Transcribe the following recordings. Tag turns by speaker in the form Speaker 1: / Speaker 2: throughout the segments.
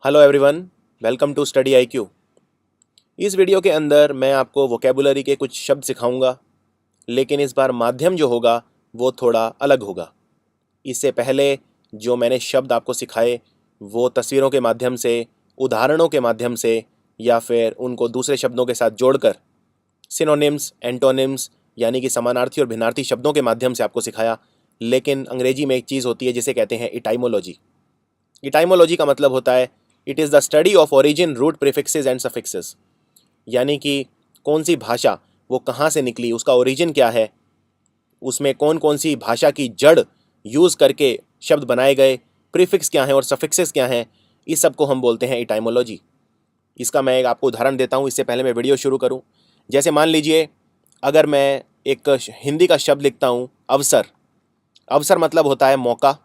Speaker 1: Hello everyone, welcome to study IQ. इस video के अंदर मैं आपको वोकेबुलरी के कुछ शब्द सिखाऊंगा, लेकिन इस बार माध्यम जो होगा वो थोड़ा अलग होगा। इससे पहले जो मैंने शब्द आपको सिखाए वो तस्वीरों के माध्यम से, उदाहरणों के माध्यम से या फिर उनको दूसरे शब्दों के साथ जोड़कर सिनोनिम्स, एंटोनिम्स यानी कि समानार्थी और भिन्नार्थी शब्दों के माध्यम से आपको सिखाया। लेकिन अंग्रेजी में एक चीज़ होती है जिसे कहते हैं इटाइमोलॉजी। इटाइमोलॉजी का मतलब होता है it is the study of origin, root, prefixes and suffixes. यानी कि कौन सी भाषा वो कहाँ से निकली, उसका ओरिजिन क्या है, उसमें कौन कौन सी भाषा की जड़ यूज़ करके शब्द बनाए गए, प्रीफिक्स क्या हैं और सफिक्सेस क्या हैं, इस सब को हम बोलते हैं इटाइमोलॉजी। इसका मैं एक आपको उदाहरण देता हूँ इससे पहले मैं वीडियो शुरू करूँ। जैसे मान लीजिए अगर मैं एक हिंदी का शब्द लिखता हूँ अवसर। अवसर मतलब होता है मौका।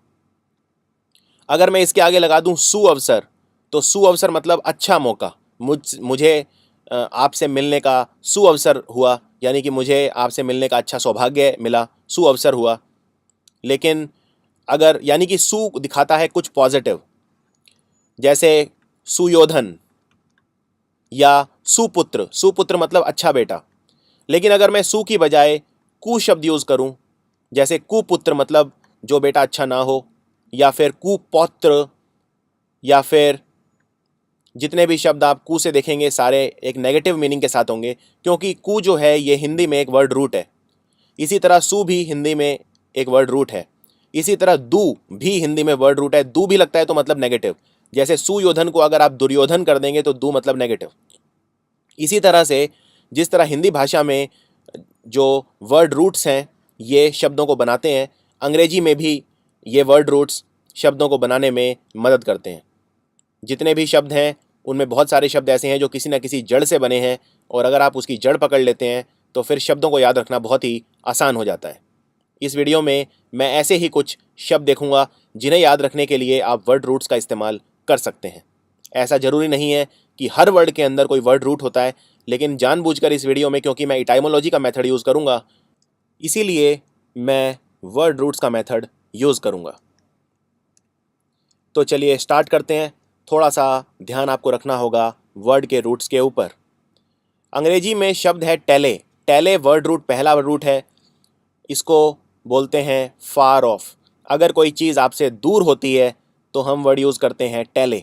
Speaker 1: अगर मैं इसके आगे लगा दूँ सुअवसर, तो सुअवसर मतलब अच्छा मौका। मुझे आपसे मिलने का सुअवसर हुआ, यानी कि मुझे आपसे मिलने का अच्छा सौभाग्य मिला, सुअवसर हुआ। लेकिन अगर यानी कि सु दिखाता है कुछ पॉजिटिव, जैसे सुयोधन या सुपुत्र। सुपुत्र मतलब अच्छा बेटा। लेकिन अगर मैं सु की बजाय कु शब्द यूज़ करूं, जैसे कुपुत्र मतलब जो बेटा अच्छा ना हो, या फिर कुपौत्र, या फिर जितने भी शब्द आप कु से देखेंगे सारे एक नेगेटिव मीनिंग के साथ होंगे, क्योंकि कु जो है ये हिंदी में एक वर्ड रूट है। इसी तरह सु भी हिंदी में एक वर्ड रूट है। इसी तरह दु भी हिंदी में वर्ड रूट है। दु भी लगता है तो मतलब नेगेटिव। जैसे सुयोधन को अगर आप दुर्योधन कर देंगे तो दु मतलब नेगेटिव। इसी तरह से जिस तरह हिंदी भाषा में जो वर्ड रूट्स हैं ये शब्दों को बनाते हैं, अंग्रेजी में भी ये वर्ड रूट्स शब्दों को बनाने में मदद करते हैं। जितने भी शब्द हैं उनमें बहुत सारे शब्द ऐसे हैं जो किसी न किसी जड़ से बने हैं, और अगर आप उसकी जड़ पकड़ लेते हैं तो फिर शब्दों को याद रखना बहुत ही आसान हो जाता है। इस वीडियो में मैं ऐसे ही कुछ शब्द देखूंगा जिन्हें याद रखने के लिए आप वर्ड रूट्स का इस्तेमाल कर सकते हैं। ऐसा ज़रूरी नहीं है कि हर वर्ड के अंदर कोई वर्ड रूट होता है, लेकिन जानबूझकर इस वीडियो में, क्योंकि मैं इटाइमोलॉजी का मेथड यूज़ करूँगा, इसीलिए मैं वर्ड रूट्स का मेथड यूज़ करूँगा। तो चलिए स्टार्ट करते हैं। थोड़ा सा ध्यान आपको रखना होगा वर्ड के रूट्स के ऊपर। अंग्रेजी में शब्द है टेले। टेले वर्ड रूट पहला रूट है। इसको बोलते हैं फार ऑफ। अगर कोई चीज़ आपसे दूर होती है तो हम वर्ड यूज़ करते हैं टेले।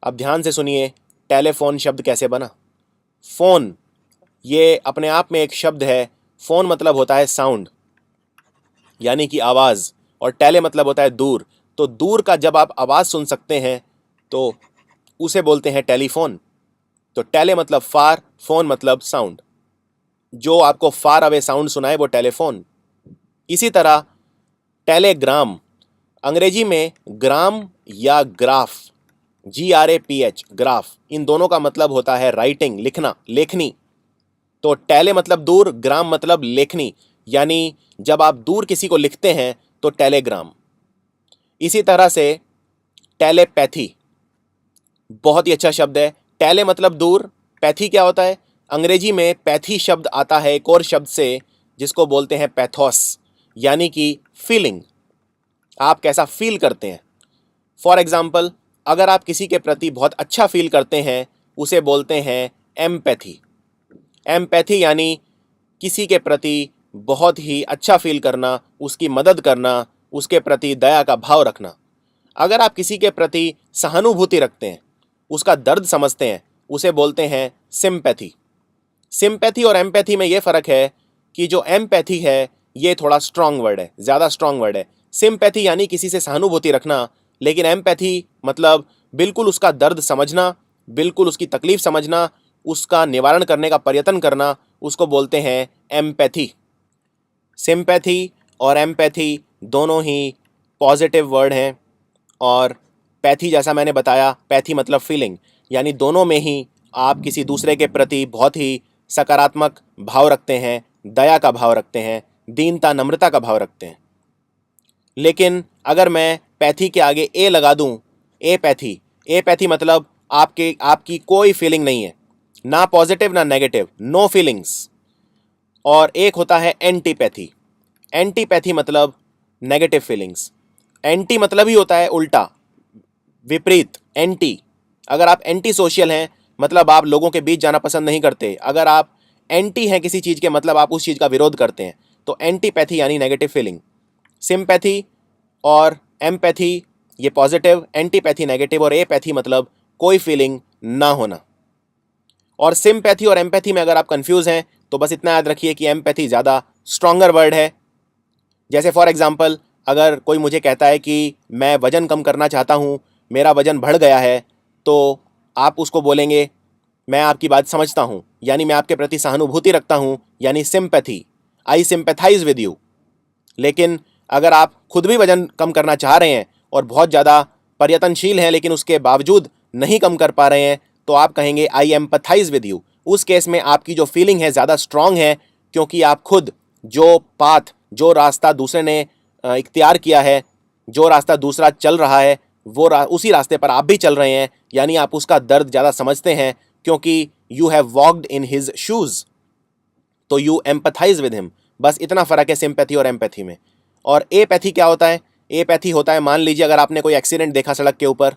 Speaker 1: अब ध्यान से सुनिए टेलीफोन शब्द कैसे बना। फ़ोन ये अपने आप में एक शब्द है। फ़ोन मतलब होता है साउंड, यानी कि आवाज़, और टेले मतलब होता है दूर। तो दूर का जब आप आवाज़ सुन सकते हैं तो उसे बोलते हैं टेलीफोन। तो टेले मतलब फार, फोन मतलब साउंड। जो आपको फार अवे साउंड सुनाए वो टेलीफोन। इसी तरह टेलीग्राम, अंग्रेजी में ग्राम या ग्राफ, GRAPH, ग्राफ, इन दोनों का मतलब होता है राइटिंग, लिखना, लेखनी। तो टेले मतलब दूर, ग्राम मतलब लेखनी, यानी जब आप दूर किसी को लिखते हैं तो टेलीग्राम। इसी तरह से टेलीपैथी बहुत ही अच्छा शब्द है। टेले मतलब दूर, पैथी क्या होता है? अंग्रेजी में पैथी शब्द आता है एक और शब्द से जिसको बोलते हैं पैथोस, यानी कि फीलिंग। आप कैसा फील करते हैं। फॉर एग्जाम्पल, अगर आप किसी के प्रति बहुत अच्छा फील करते हैं उसे बोलते हैं एम्पैथी। एम्पैथी यानी किसी के प्रति बहुत ही अच्छा फील करना, उसकी मदद करना, उसके प्रति दया का भाव रखना। अगर आप किसी के प्रति सहानुभूति रखते हैं, उसका दर्द समझते हैं, उसे बोलते हैं सिंपैथी। सिंपैथी और एम्पैथी में यह फ़र्क है कि जो एम्पैथी है ये थोड़ा स्ट्रांग वर्ड है, ज़्यादा स्ट्रांग वर्ड है। सिंपैथी यानी किसी से सहानुभूति रखना, लेकिन एम्पैथी मतलब बिल्कुल उसका दर्द समझना, बिल्कुल उसकी तकलीफ़ समझना, उसका निवारण करने का प्रयत्न करना, उसको बोलते हैं एम्पैथी। सिंपैथी और एम्पैथी दोनों ही पॉजिटिव वर्ड हैं, और पैथी जैसा मैंने बताया, पैथी मतलब फीलिंग, यानी दोनों में ही आप किसी दूसरे के प्रति बहुत ही सकारात्मक भाव रखते हैं, दया का भाव रखते हैं, दीनता, नम्रता का भाव रखते हैं। लेकिन अगर मैं पैथी के आगे ए लगा दूं, ए पैथी मतलब आपकी कोई फीलिंग नहीं है, ना पॉजिटिव ना नेगेटिव, नो फीलिंग्स। और एक होता है एंटीपैथी। एंटीपैथी मतलब नेगेटिव फीलिंग्स। एंटी मतलब ही होता है उल्टा, विपरीत, एंटी, अगर आप एंटी सोशल हैं मतलब आप लोगों के बीच जाना पसंद नहीं करते, अगर आप एंटी हैं किसी चीज़ के मतलब आप उस चीज़ का विरोध करते हैं, तो एंटीपैथी यानी नेगेटिव फीलिंग। सिंपैथी और एम्पैथी ये पॉजिटिव, एंटीपैथी नेगेटिव, और एपैथी मतलब कोई फीलिंग ना होना। और सिंपैथी और एम्पैथी में अगर आप कंफ्यूज हैं तो बस इतना याद रखिए कि एम्पैथी ज़्यादा स्ट्रॉन्गर वर्ड है। जैसे फॉर एग्जांपल अगर कोई मुझे कहता है कि मैं वज़न कम करना चाहता हूँ, मेरा वज़न बढ़ गया है, तो आप उसको बोलेंगे मैं आपकी बात समझता हूँ, यानी मैं आपके प्रति सहानुभूति रखता हूँ, यानी sympathy, I sympathise with you. लेकिन अगर आप खुद भी वज़न कम करना चाह रहे हैं और बहुत ज़्यादा प्रयत्नशील हैं लेकिन उसके बावजूद नहीं कम कर पा रहे हैं, तो आप कहेंगे आई एम्पैथाइज विद यू। उस केस में आपकी जो फीलिंग है ज़्यादा स्ट्रांग है, क्योंकि आप खुद जो पाथ, जो रास्ता दूसरे ने इख्तियार किया है, जो रास्ता दूसरा चल रहा है, वो उसी रास्ते पर आप भी चल रहे हैं, यानी आप उसका दर्द ज़्यादा समझते हैं क्योंकि you have walked in his shoes, तो यू एम्पैथाइज विद हिम। बस इतना फ़र्क है सिंपैथी और एम्पैथी में। और एपैथी क्या होता है? एपैथी होता है, मान लीजिए अगर आपने कोई एक्सीडेंट देखा सड़क के ऊपर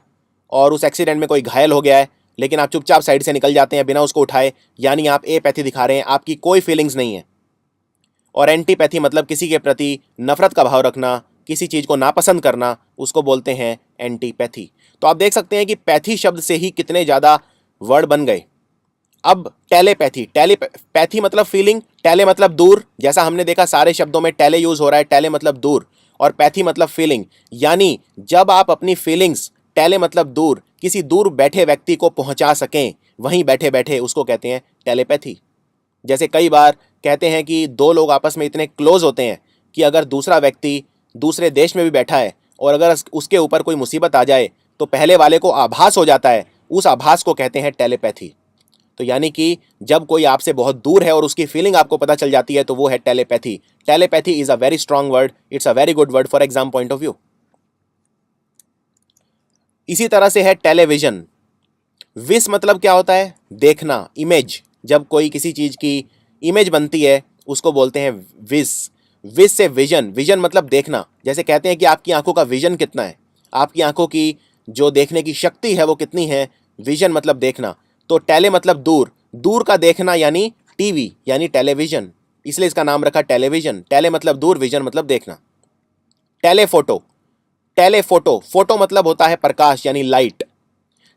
Speaker 1: और उस एक्सीडेंट में कोई घायल हो गया है, लेकिन आप चुपचाप साइड से निकल जाते हैं बिना उसको उठाए, यानी आप एपैथी दिखा रहे हैं, आपकी कोई फीलिंग्स नहीं है। और एंटीपैथी मतलब किसी के प्रति नफरत का भाव रखना, किसी चीज़ को नापसंद करना, उसको बोलते हैं एंटीपैथी। तो आप देख सकते हैं कि पैथी शब्द से ही कितने ज़्यादा वर्ड बन गए। अब टेलीपैथी, टेलीपैथी मतलब फीलिंग, टेले मतलब दूर, जैसा हमने देखा सारे शब्दों में टेले यूज हो रहा है, टेले मतलब दूर, और पैथी मतलब फीलिंग, यानी जब आप अपनी फीलिंग्स, टेले मतलब दूर, किसी दूर बैठे व्यक्ति को पहुंचा सकें, वहीं बैठे बैठे, उसको कहते हैं टेलीपैथी। जैसे कई बार कहते हैं कि दो लोग आपस में इतने क्लोज होते हैं कि अगर दूसरा व्यक्ति दूसरे देश में भी बैठा है और अगर उसके ऊपर कोई मुसीबत आ जाए तो पहले वाले को आभास हो जाता है, उस आभास को कहते हैं टेलीपैथी। तो यानी कि जब कोई आपसे बहुत दूर है और उसकी फीलिंग आपको पता चल जाती है तो वो है telepathy. Telepathy is a very strong word, it's a very good word for exam point of view. इसी तरह से है टेलीविजन। विस मतलब क्या होता है? देखना, इमेज। जब कोई किसी चीज की इमेज बनती है उसको बोलते हैं विस। विस से विजन, विजन मतलब देखना। जैसे कहते हैं कि आपकी आंखों का विजन कितना है, आपकी आंखों की जो देखने की शक्ति है वो कितनी है, विजन मतलब देखना। तो टेले मतलब दूर, दूर का देखना यानी टीवी यानी टेलीविजन, इसलिए इसका नाम रखा टेलीविजन। टेले मतलब दूर, विजन मतलब देखना। टेलीफोटो, टेलीफोटो, फोटो मतलब होता है प्रकाश यानी लाइट।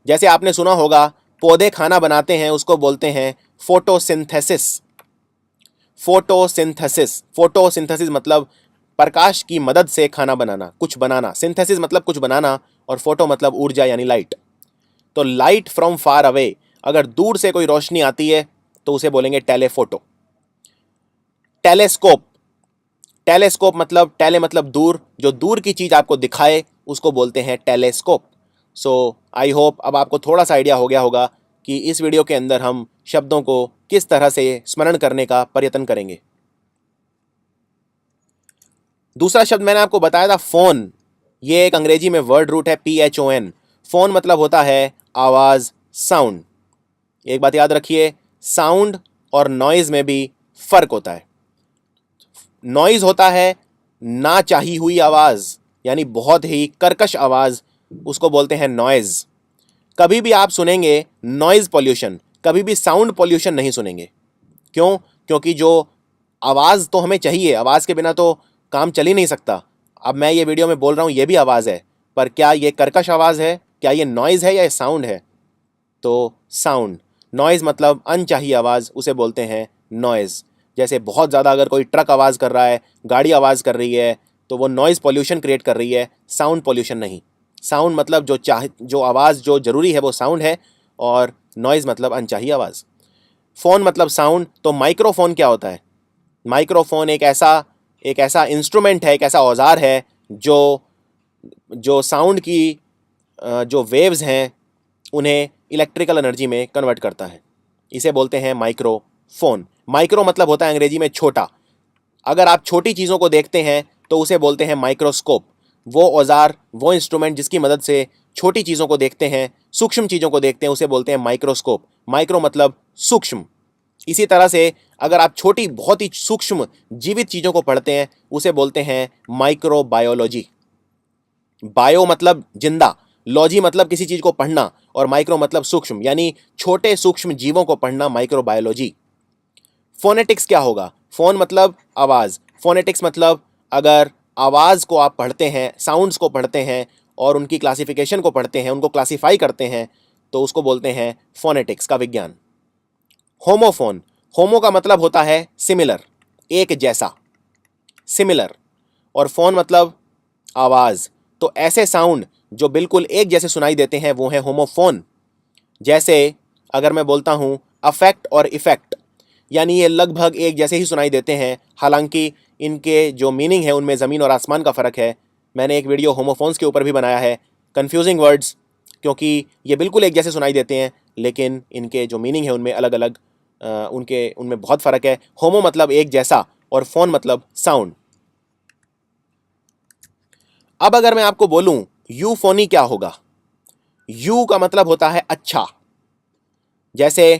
Speaker 1: जैसे आपने सुना होगा पौधे खाना बनाते हैं, उसको बोलते हैं फोटोसिंथेसिस। फोटोसिंथेसिस, फोटोसिंथेसिस मतलब प्रकाश की मदद से खाना बनाना, कुछ बनाना। सिंथेसिस मतलब कुछ बनाना, और फोटो मतलब ऊर्जा यानी लाइट। तो लाइट फ्रॉम फार अवे, अगर दूर से कोई रोशनी आती है तो उसे बोलेंगे टेलीफोटो। टेलीस्कोप, टेलीस्कोप मतलब टेले मतलब दूर, जो दूर की चीज आपको दिखाए उसको बोलते हैं टेलीस्कोप। सो आई होप अब आपको थोड़ा सा आइडिया हो गया होगा कि इस वीडियो के अंदर हम शब्दों को किस तरह से स्मरण करने का प्रयत्न करेंगे। दूसरा शब्द मैंने आपको बताया था फोन। ये एक अंग्रेजी में वर्ड रूट है PHON। फोन मतलब होता है आवाज, साउंड। एक बात याद रखिए, साउंड और नॉइज में भी फर्क होता है। नॉइज होता है ना चाही हुई आवाज, यानी बहुत ही कर्कश आवाज, उसको बोलते हैं नॉइज। कभी भी आप सुनेंगे नॉइज पॉल्यूशन, कभी भी साउंड पॉल्यूशन नहीं सुनेंगे। क्यों? क्योंकि जो आवाज़ तो हमें चाहिए, आवाज़ के बिना तो काम चल ही नहीं सकता। अब मैं ये वीडियो में बोल रहा हूँ, ये भी आवाज़ है, पर क्या ये कर्कश आवाज़ है, क्या ये नॉइज़ है या ये साउंड है? तो साउंड। नॉइज़ मतलब अनचाही आवाज़, उसे बोलते हैं नॉइज़। जैसे बहुत ज़्यादा अगर कोई ट्रक आवाज़ कर रहा है, गाड़ी आवाज़ कर रही है, तो वो नॉइज़ पॉल्यूशन क्रिएट कर रही है, साउंड पॉल्यूशन नहीं। साउंड मतलब जो आवाज़ जो ज़रूरी है वो साउंड है, और नॉइज़ मतलब अनचाही आवाज़। फ़ोन मतलब साउंड। तो माइक्रोफोन क्या होता है? माइक्रोफोन एक ऐसा इंस्ट्रूमेंट है, एक ऐसा औजार है जो जो साउंड की जो वेव्स हैं उन्हें इलेक्ट्रिकल एनर्जी में कन्वर्ट करता है, इसे बोलते हैं माइक्रोफोन। माइक्रो मतलब होता है अंग्रेजी में छोटा। अगर आप छोटी चीज़ों को देखते हैं तो उसे बोलते हैं माइक्रोस्कोप। वो औजार, वो इंस्ट्रूमेंट जिसकी मदद से छोटी चीज़ों को देखते हैं, सूक्ष्म चीज़ों को देखते हैं, उसे बोलते हैं माइक्रोस्कोप। माइक्रो मतलब सूक्ष्म। इसी तरह से अगर आप छोटी, बहुत ही सूक्ष्म जीवित चीज़ों को पढ़ते हैं उसे बोलते हैं माइक्रोबायोलॉजी। बायो मतलब जिंदा, लॉजी मतलब किसी चीज़ को पढ़ना, और माइक्रो मतलब सूक्ष्म, यानी छोटे सूक्ष्म जीवों को पढ़ना, माइक्रोबायोलॉजी। फोनेटिक्स क्या होगा? फोन मतलब आवाज़, फोनेटिक्स मतलब अगर आवाज़ को आप पढ़ते हैं, साउंड्स को पढ़ते हैं और उनकी क्लासिफिकेशन को पढ़ते हैं, उनको क्लासिफाई करते हैं, तो उसको बोलते हैं फोनेटिक्स का विज्ञान। होमोफोन, होमो का मतलब होता है सिमिलर, एक जैसा, सिमिलर, और फोन मतलब आवाज़। तो ऐसे साउंड जो बिल्कुल एक जैसे सुनाई देते हैं वो है होमोफोन। जैसे अगर मैं बोलता हूँ अफेक्ट और इफेक्ट, यानी ये लगभग एक जैसे ही सुनाई देते हैं, हालांकि इनके जो मीनिंग है उनमें ज़मीन और आसमान का फ़र्क है। मैंने एक वीडियो होमोफोन्स के ऊपर भी बनाया है, कन्फ्यूजिंग वर्ड्स, क्योंकि ये बिल्कुल एक जैसे सुनाई देते हैं लेकिन इनके जो मीनिंग है उनमें अलग अलग उनमें बहुत फ़र्क है। होमो मतलब एक जैसा और फोन मतलब साउंड। अब अगर मैं आपको बोलूं यूफोनी क्या होगा? यू का मतलब होता है अच्छा, जैसे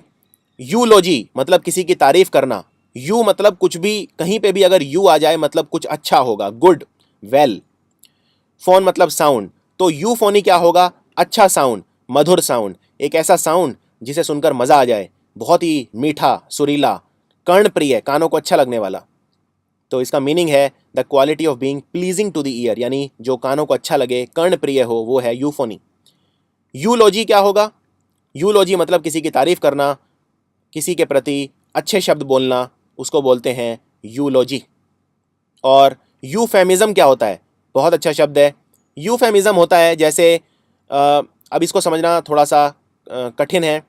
Speaker 1: यूलोजी मतलब किसी की तारीफ करना, यू मतलब कुछ भी, कहीं पे भी अगर यू आ जाए मतलब कुछ अच्छा होगा, गुड, वेल। फोन मतलब साउंड, तो यूफोनी क्या होगा? अच्छा साउंड, मधुर साउंड, एक ऐसा साउंड जिसे सुनकर मजा आ जाए, बहुत ही मीठा, सुरीला, कर्णप्रिय, कानों को अच्छा लगने वाला। तो इसका मीनिंग है the quality of being pleasing to the ear, यानी जो कानों को अच्छा लगे, कर्णप्रिय हो, वो है यूफोनी। यूलॉजी क्या होगा? यूलॉजी मतलब किसी की तारीफ करना, किसी के प्रति अच्छे शब्द बोलना, उसको बोलते हैं यूलॉजी। और यूफेमिज्म क्या होता है? बहुत अच्छा शब्द है। यूफेमिज्म होता है जैसे अब इसको समझना थोड़ा सा कठिन है।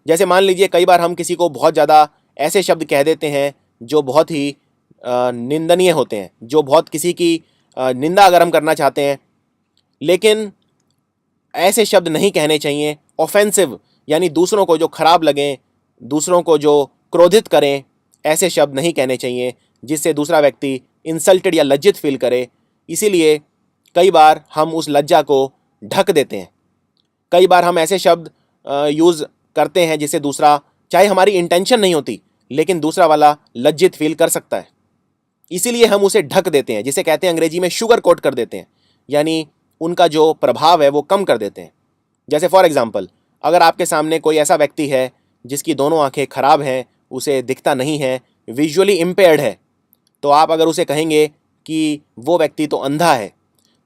Speaker 1: जैसे मान लीजिए कई बार हम किसी को बहुत ज़्यादा ऐसे शब्द कह देते हैं जो बहुत ही निंदनीय होते हैं, जो बहुत किसी की निंदा अगर हम करना चाहते हैं, लेकिन ऐसे शब्द नहीं कहने चाहिए। ऑफेंसिव, यानी दूसरों को जो खराब लगें, दूसरों को जो क्रोधित करें, ऐसे शब्द नहीं कहने चाहिए जिससे दूसरा व्यक्ति इंसल्टेड या लज्जित फील करे। इसीलिए कई बार हम उस लज्जा को ढक देते हैं। कई बार हम ऐसे शब्द यूज़ करते हैं जिससे दूसरा, चाहे हमारी इंटेंशन नहीं होती, लेकिन दूसरा वाला लज्जित फील कर सकता है, इसीलिए हम उसे ढक देते हैं, जिसे कहते हैं अंग्रेजी में शुगर कोट कर देते हैं, यानी उनका जो प्रभाव है वो कम कर देते हैं। जैसे फॉर एग्जांपल, अगर आपके सामने कोई ऐसा व्यक्ति है जिसकी दोनों आंखें खराब हैं, उसे दिखता नहीं है, विजुअली इम्पेयर्ड है, तो आप अगर उसे कहेंगे कि वो व्यक्ति तो अंधा है,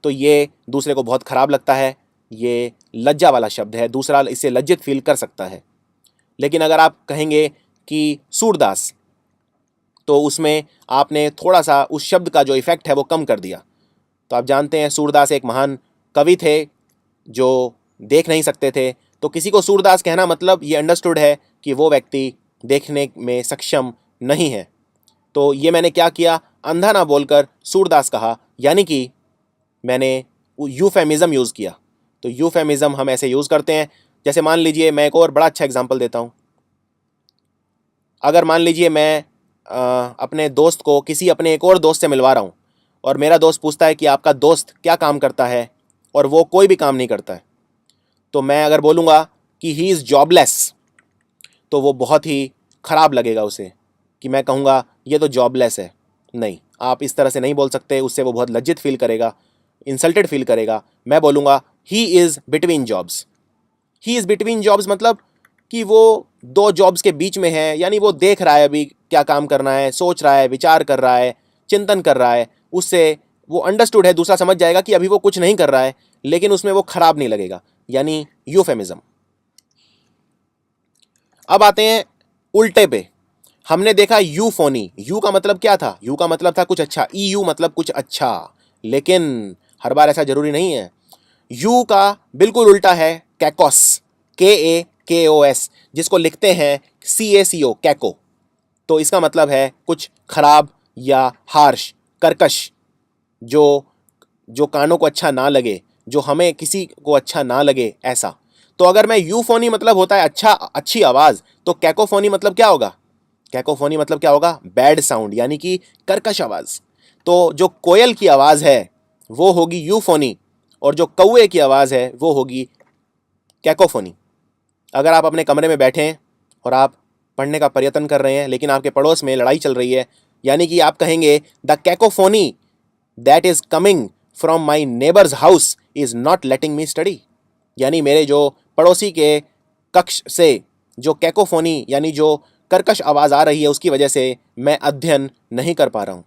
Speaker 1: तो ये दूसरे को बहुत खराब लगता है, ये लज्जा वाला शब्द है, दूसरा इससे लज्जित फील कर सकता है। लेकिन अगर आप कहेंगे कि सूरदास, तो उसमें आपने थोड़ा सा उस शब्द का जो इफ़ेक्ट है वो कम कर दिया। तो आप जानते हैं सूरदास एक महान कवि थे जो देख नहीं सकते थे, तो किसी को सूरदास कहना मतलब ये अंडरस्टूड है कि वो व्यक्ति देखने में सक्षम नहीं है। तो ये मैंने क्या किया, अंधा ना बोलकर सूरदास कहा, यानी कि मैंने यूफेमिज्म यूज़ किया। तो यूफेमिज्म हम ऐसे यूज़ करते हैं। जैसे मान लीजिए, मैं एक और बड़ा अच्छा एग्जांपल देता हूँ। अगर मान लीजिए मैं अपने दोस्त को किसी अपने एक और दोस्त से मिलवा रहा हूँ, और मेरा दोस्त पूछता है कि आपका दोस्त क्या काम करता है, और वो कोई भी काम नहीं करता है, तो मैं अगर बोलूँगा कि ही इज़ जॉबलेस, तो वो बहुत ही ख़राब लगेगा उसे, कि मैं कहूँगा ये तो जॉबलेस है। नहीं, आप इस तरह से नहीं बोल सकते, उससे वो बहुत लज्जित फील करेगा, इंसल्टेड फील करेगा। मैं बोलूँगा he is between jobs. He is between jobs मतलब कि वो दो जॉब्स के बीच में है, यानी वो देख रहा है अभी क्या काम करना है, सोच रहा है, विचार कर रहा है, चिंतन कर रहा है, उससे वो अंडरस्टूड है, दूसरा समझ जाएगा कि अभी वो कुछ नहीं कर रहा है, लेकिन उसमें वो खराब नहीं लगेगा, यानी यूफेमिज्म। अब आते हैं उल्टे पे। हमने देखा यूफोनी, यू का मतलब क्या था? यू का मतलब था कुछ अच्छा, ई यू मतलब कुछ अच्छा, लेकिन हर बार ऐसा जरूरी नहीं है। यू का बिल्कुल उल्टा है कैकोस, KAKOS, जिसको लिखते हैं CACO, कैको। तो इसका मतलब है कुछ खराब या हार्श, कर्कश, जो जो कानों को अच्छा ना लगे, जो हमें किसी को अच्छा ना लगे, ऐसा। तो अगर मैं यूफोनी मतलब होता है अच्छा, अच्छी आवाज़, तो कैकोफोनी मतलब क्या होगा? कैकोफोनी मतलब क्या होगा? बैड साउंड, यानी कि कर्कश आवाज़। तो जो कोयल की आवाज़ है वो होगी यूफोनी, और जो कौवे की आवाज़ है वो होगी कैकोफोनी। अगर आप अपने कमरे में बैठे हैं और आप पढ़ने का प्रयत्न कर रहे हैं, लेकिन आपके पड़ोस में लड़ाई चल रही है, यानी कि आप कहेंगे the cacophony that is coming from my neighbours house is not letting me study. यानी मेरे जो पड़ोसी के कक्ष से जो कैकोफोनी यानी जो कर्कश आवाज़ आ रही है उसकी वजह से मैं अध्ययन नहीं कर पा रहा हूँ।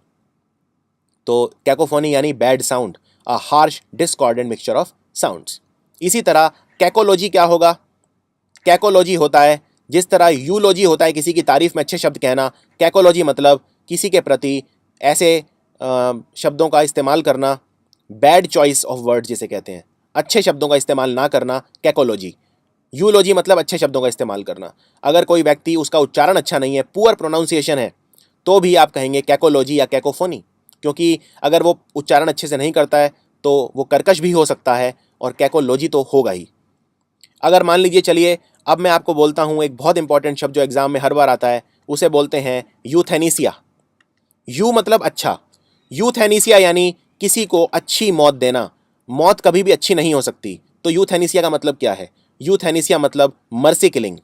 Speaker 1: तो कैकोफोनी यानी bad sound, a harsh discordant mixture of sounds. इसी तरह कैकोलॉजी क्या होगा? कैकोलॉजी होता है जिस तरह यूलॉजी होता है किसी की तारीफ में अच्छे शब्द कहना, कैकोलॉजी मतलब किसी के प्रति ऐसे शब्दों का इस्तेमाल करना, बैड चॉइस ऑफ वर्ड जिसे कहते हैं, अच्छे शब्दों का इस्तेमाल ना करना, कैकोलॉजी। यूलॉजी मतलब अच्छे शब्दों का इस्तेमाल करना। अगर कोई व्यक्ति उसका उच्चारण अच्छा नहीं है, पुअर प्रोनाउंसिएशन है, तो भी आप कहेंगे कैकोलॉजी या कैकोफोनी, क्योंकि अगर वो उच्चारण अच्छे से नहीं करता है तो वो कर्कश भी हो सकता है और कैकोलॉजी तो होगा ही। अगर मान लीजिए, चलिए अब मैं आपको बोलता हूँ एक बहुत इंपॉर्टेंट शब्द जो एग्जाम में हर बार आता है, उसे बोलते हैं यूथेनेसिया। यू मतलब अच्छा, यूथेनेसिया यानी किसी को अच्छी मौत देना। मौत कभी भी अच्छी नहीं हो सकती, तो यूथेनेसिया का मतलब क्या है? यूथेनेसिया मतलब मर्सी किलिंग।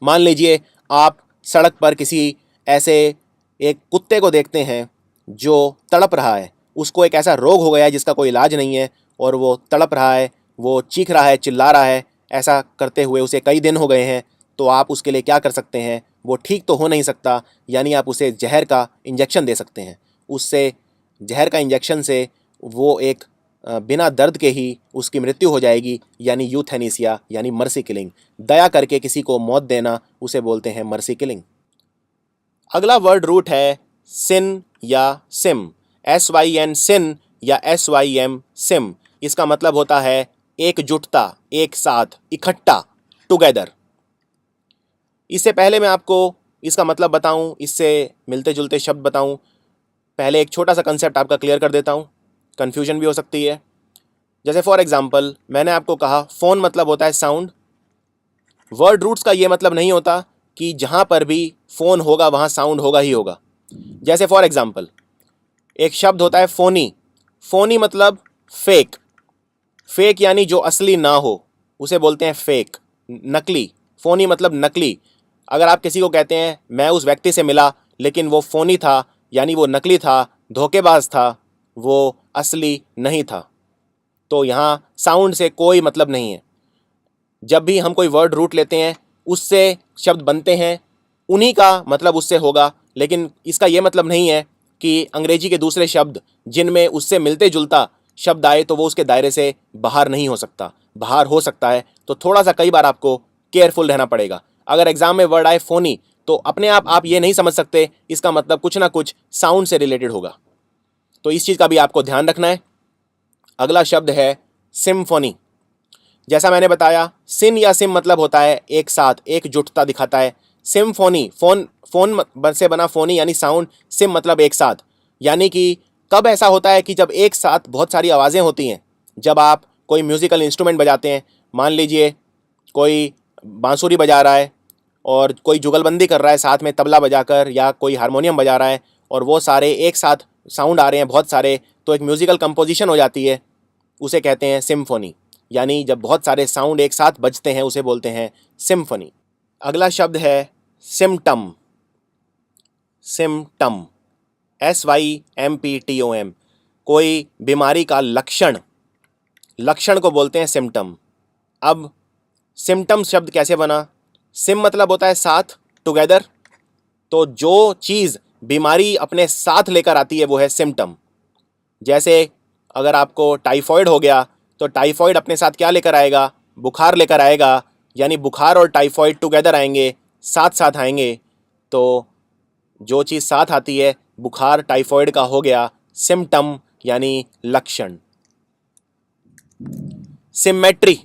Speaker 1: मान लीजिए आप सड़क पर किसी ऐसे एक कुत्ते को देखते हैं जो तड़प रहा है, उसको एक ऐसा रोग हो गया है जिसका कोई इलाज नहीं है और वो तड़प रहा है, वो चीख रहा है, चिल्ला रहा है, ऐसा करते हुए उसे कई दिन हो गए हैं, तो आप उसके लिए क्या कर सकते हैं? वो ठीक तो हो नहीं सकता, यानी आप उसे जहर का इंजेक्शन दे सकते हैं। उससे जहर का इंजेक्शन से वो एक बिना दर्द के ही उसकी मृत्यु हो जाएगी, यानी यूथेनेसिया यानी मर्सी किलिंग। दया करके किसी को मौत देना, उसे बोलते हैं मर्सी किलिंग। अगला वर्ड रूट है सिन या सिम, SYN सिन या SYM सिम। इसका मतलब होता है एकजुटता, एक साथ, इकट्ठा, टुगेदर। इससे पहले मैं आपको इसका मतलब बताऊं, इससे मिलते जुलते शब्द बताऊं, पहले एक छोटा सा कंसेप्ट आपका क्लियर कर देता हूं, कन्फ्यूजन भी हो सकती है। जैसे फॉर एग्जांपल मैंने आपको कहा फ़ोन मतलब होता है साउंड। वर्ड रूट्स का ये मतलब नहीं होता कि जहाँ पर भी फ़ोन होगा वहाँ साउंड होगा ही होगा। जैसे फॉर एग्जांपल एक शब्द होता है फ़ोनी। फ़ोनी मतलब फेक। फेक यानी जो असली ना हो, उसे बोलते हैं फेक, नकली। फ़ोनी मतलब नकली। अगर आप किसी को कहते हैं मैं उस व्यक्ति से मिला लेकिन वो फ़ोनी था, यानी वो नकली था, धोखेबाज था, वो असली नहीं था। तो यहाँ साउंड से कोई मतलब नहीं है। जब भी हम कोई वर्ड रूट लेते हैं उससे शब्द बनते हैं, उन्हीं का मतलब उससे होगा, लेकिन इसका ये मतलब नहीं है कि अंग्रेजी के दूसरे शब्द जिनमें उससे मिलते जुलता शब्द आए तो वो उसके दायरे से बाहर नहीं हो सकता। बाहर हो सकता है, तो थोड़ा सा कई बार आपको केयरफुल रहना पड़ेगा। अगर एग्जाम में वर्ड आए फोनी, तो अपने आप ये नहीं समझ सकते, इसका मतलब कुछ ना कुछ साउंड से रिलेटेड होगा। तो इस चीज़ का भी आपको ध्यान रखना है। अगला शब्द है सिम्फोनी। जैसा मैंने बताया, सिन या सिम मतलब होता है एक साथ, एकजुटता दिखाता है। सिम्फोनी, फोन फोन से बना फोनी यानी साउंड, सिम मतलब एक साथ। यानी कि कब ऐसा होता है कि जब एक साथ बहुत सारी आवाज़ें होती हैं, जब आप कोई म्यूज़िकल इंस्ट्रूमेंट बजाते हैं, मान लीजिए कोई बांसुरी बजा रहा है और कोई जुगलबंदी कर रहा है साथ में तबला बजाकर, या कोई हारमोनियम बजा रहा है, और वो सारे एक साथ साउंड आ रहे हैं बहुत सारे, तो एक म्यूज़िकल कंपोजिशन हो जाती है, उसे कहते हैं सिम्फोनी। यानी जब बहुत सारे साउंड एक साथ बजते हैं उसे बोलते हैं सिम्फनी। अगला शब्द है सिम्टम। Symptom, SYMPTOM। कोई बीमारी का लक्षण, लक्षण को बोलते हैं सिम्टम। अब सिम्टम शब्द कैसे बना? सिम मतलब होता है साथ, टुगेदर। तो जो चीज़ बीमारी अपने साथ लेकर आती है वो है सिम्टम। जैसे अगर आपको टाइफॉइड हो गया तो टाइफॉइड अपने साथ क्या लेकर आएगा? बुखार लेकर आएगा, यानी बुखार और टाइफॉइड टुगेदर आएंगे, साथ साथ आएंगे। तो जो चीज़ साथ आती है, बुखार टाइफॉइड का हो गया सिम्टम यानी लक्षण। सिमेट्री।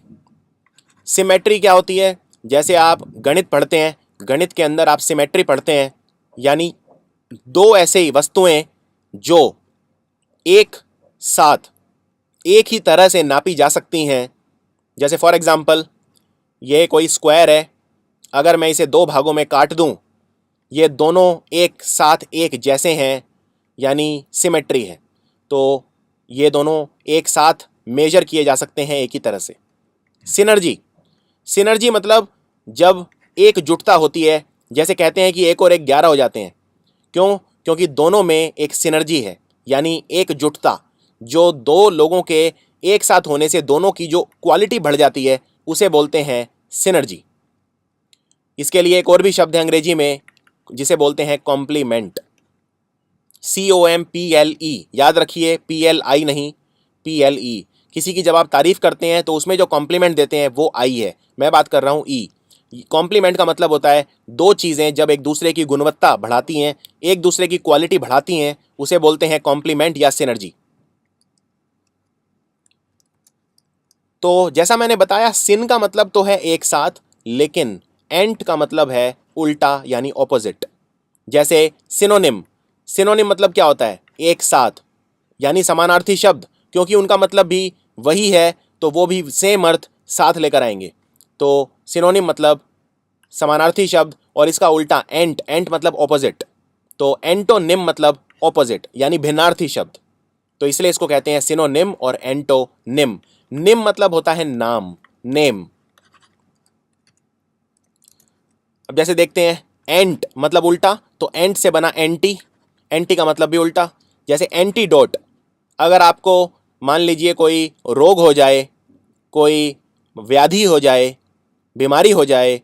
Speaker 1: सिमेट्री क्या होती है? जैसे आप गणित पढ़ते हैं, गणित के अंदर आप सिमेट्री पढ़ते हैं, यानी दो ऐसे वस्तुएं जो एक साथ एक ही तरह से नापी जा सकती हैं। जैसे फॉर एग्जांपल ये कोई स्क्वायर है, अगर मैं इसे दो भागों में काट दूं, ये दोनों एक साथ एक जैसे हैं, यानी सिमेट्री है। तो ये दोनों एक साथ मेजर किए जा सकते हैं एक ही तरह से। सिनर्जी। सिनर्जी मतलब जब एक जुटता होती है, जैसे कहते हैं कि एक और एक 11 हो जाते हैं। क्यों? क्योंकि दोनों में एक सिनर्जी है, यानी एक जुटता। जो दो लोगों के एक साथ होने से दोनों की जो क्वालिटी बढ़ जाती है उसे बोलते हैं सिनर्जी। इसके लिए एक और भी शब्द है अंग्रेजी में जिसे बोलते हैं कॉम्प्लीमेंट, COMPLE, याद रखिए PLI नहीं, PLE। किसी की जब आप तारीफ करते हैं तो उसमें जो कॉम्प्लीमेंट देते हैं वो आई है, मैं बात कर रहा हूँ ई। कॉम्प्लीमेंट का मतलब होता है दो चीज़ें जब एक दूसरे की गुणवत्ता बढ़ाती हैं, एक दूसरे की क्वालिटी बढ़ाती हैं, उसे बोलते हैं कॉम्प्लीमेंट या सिनर्जी। तो जैसा मैंने बताया, सिन का मतलब तो है एक साथ, लेकिन एंट का मतलब है उल्टा यानी ऑपोजिट। जैसे सिनोनिम, सिनोनिम मतलब क्या होता है? एक साथ, यानी समानार्थी शब्द, क्योंकि उनका मतलब भी वही है तो वो भी सेम अर्थ साथ लेकर आएंगे। तो सिनोनिम मतलब समानार्थी शब्द और इसका उल्टा एंट, एंट मतलब ऑपोजिट। तो एंटोनिम मतलब ऑपोजिट यानी भिन्नार्थी शब्द, तो इसलिए इसको कहते हैं सिनोनिम और एंटोनिम। निम मतलब होता है नाम, नेम। अब जैसे देखते हैं, एंट मतलब उल्टा, तो एंट से बना एंटी, एंटी का मतलब भी उल्टा। जैसे एंटीडोट, अगर आपको मान लीजिए कोई रोग हो जाए, कोई व्याधि हो जाए, बीमारी हो जाए,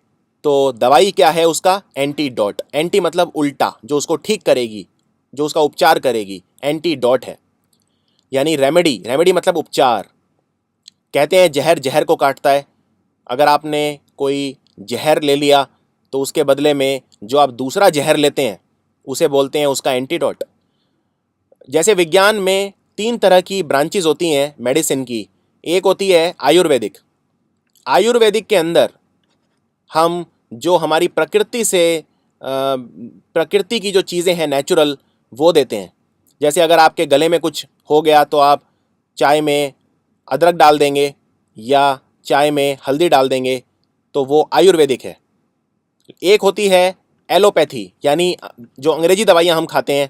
Speaker 1: तो दवाई क्या है उसका? एंटीडोट। एंटी मतलब उल्टा, जो उसको ठीक करेगी, जो उसका उपचार करेगी, एंटीडोट है। यानी रेमेडी, रेमेडी मतलब उपचार। कहते हैं जहर जहर को काटता है। अगर आपने कोई जहर ले लिया तो उसके बदले में जो आप दूसरा जहर लेते हैं उसे बोलते हैं उसका एंटीडोट। जैसे विज्ञान में 3 तरह की ब्रांचेज होती हैं मेडिसिन की। एक होती है आयुर्वेदिक। आयुर्वेदिक के अंदर हम जो हमारी प्रकृति से प्रकृति की जो चीज़ें हैं नेचुरल, वो देते हैं। जैसे अगर आपके गले में कुछ हो गया तो आप चाय में अदरक डाल देंगे या चाय में हल्दी डाल देंगे, तो वो आयुर्वेदिक है। एक होती है एलोपैथी, यानी जो अंग्रेजी दवाइयाँ हम खाते हैं,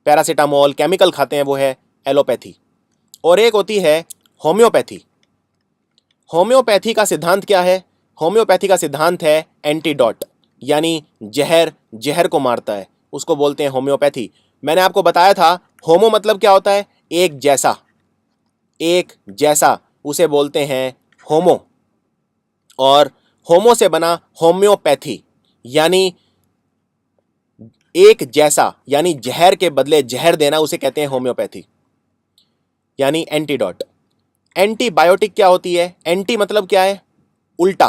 Speaker 1: पैरासीटामोल, केमिकल खाते हैं, वो है एलोपैथी। और एक होती है होम्योपैथी। होम्योपैथी का सिद्धांत क्या है? होम्योपैथी का सिद्धांत है एंटीडोट, यानी जहर जहर को मारता है, उसको बोलते हैं होम्योपैथी। मैंने आपको बताया था होमो मतलब क्या होता है? एक जैसा, एक जैसा, उसे बोलते हैं होमो। और होमो से बना होम्योपैथी, यानी एक जैसा, यानी जहर के बदले जहर देना, उसे कहते हैं होम्योपैथी, यानी एंटीडोट। एंटीबायोटिक क्या होती है? एंटी मतलब क्या है? उल्टा।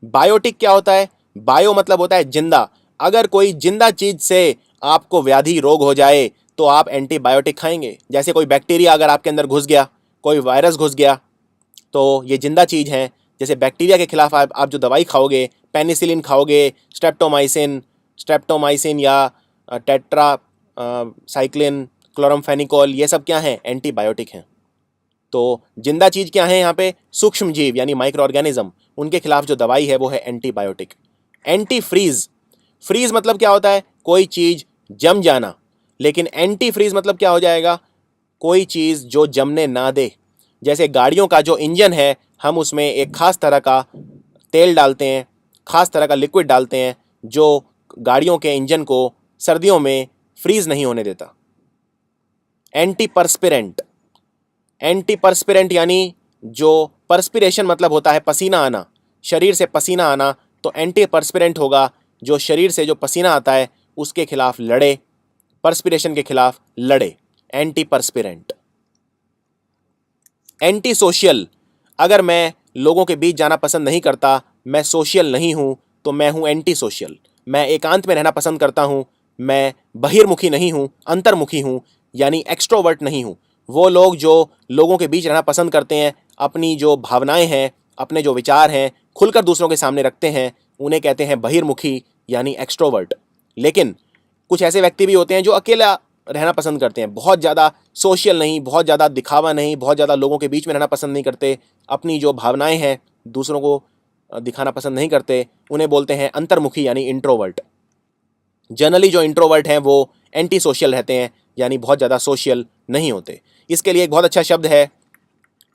Speaker 1: बायोटिक क्या होता है? बायो मतलब होता है जिंदा। अगर कोई जिंदा चीज से आपको व्याधि रोग हो जाए तो आप एंटीबायोटिक खाएंगे। जैसे कोई बैक्टीरिया अगर आपके अंदर घुस गया, कोई वायरस घुस गया, तो ये जिंदा चीज है। जैसे बैक्टीरिया के खिलाफ आप जो दवाई खाओगे, पेनिसिलिन खाओगे, स्ट्रेप्टोमाइसिन, स्ट्रेप्टोमाइसिन या टेट्रा साइक्लिन, क्लोरमफेनिकोल, ये सब क्या हैं? एंटीबायोटिक हैं। तो जिंदा चीज क्या है यहाँ पे? सूक्ष्म जीव यानी माइक्रो ऑर्गेनिज्म, उनके खिलाफ जो दवाई है वो है एंटीबायोटिक। एंटी फ्रीज, फ्रीज मतलब क्या होता है? कोई चीज जम जाना। लेकिन एंटी फ्रीज मतलब क्या हो जाएगा? कोई चीज जो जमने ना दे। जैसे गाड़ियों का जो इंजन है, हम उसमें एक खास तरह का तेल डालते हैं, खास तरह का लिक्विड डालते हैं, जो गाड़ियों के इंजन को सर्दियों में फ्रीज नहीं होने देता। एंटी परस्पिरेंट, एंटी परस्पिरेंट यानी जो परस्पिरेशन मतलब होता है पसीना आना, शरीर से पसीना आना, तो एंटी परस्पिरेंट होगा जो शरीर से जो पसीना आता है उसके खिलाफ लड़े, परस्पिरेशन के खिलाफ लड़े, एंटी परस्पिरेंट। एंटी सोशल, अगर मैं लोगों के बीच जाना पसंद नहीं करता, मैं सोशल नहीं हूं, तो मैं हूं एंटी सोशल। मैं एकांत में रहना पसंद करता हूं, मैं बहिर्मुखी नहीं हूं, अंतर्मुखी हूं, यानी एक्सट्रोवर्ट नहीं हूं। वो लोग जो लोगों के बीच रहना पसंद करते हैं, अपनी जो भावनाएं हैं, अपने जो विचार हैं, खुलकर दूसरों के सामने रखते हैं, उन्हें कहते हैं बहिर्मुखी यानी एक्सट्रोवर्ट। लेकिन कुछ ऐसे व्यक्ति भी होते हैं जो अकेला रहना पसंद करते हैं, बहुत ज़्यादा सोशल नहीं, बहुत ज़्यादा दिखावा नहीं, बहुत ज़्यादा लोगों के बीच में रहना पसंद नहीं करते, अपनी जो भावनाएं हैं दूसरों को दिखाना पसंद नहीं करते, उन्हें बोलते हैं अंतर्मुखी यानी इंट्रोवर्ट। जनरली जो इंट्रोवर्ट हैं वो एंटी सोशल रहते हैं, यानी बहुत ज़्यादा सोशल नहीं होते। इसके लिए एक बहुत अच्छा शब्द है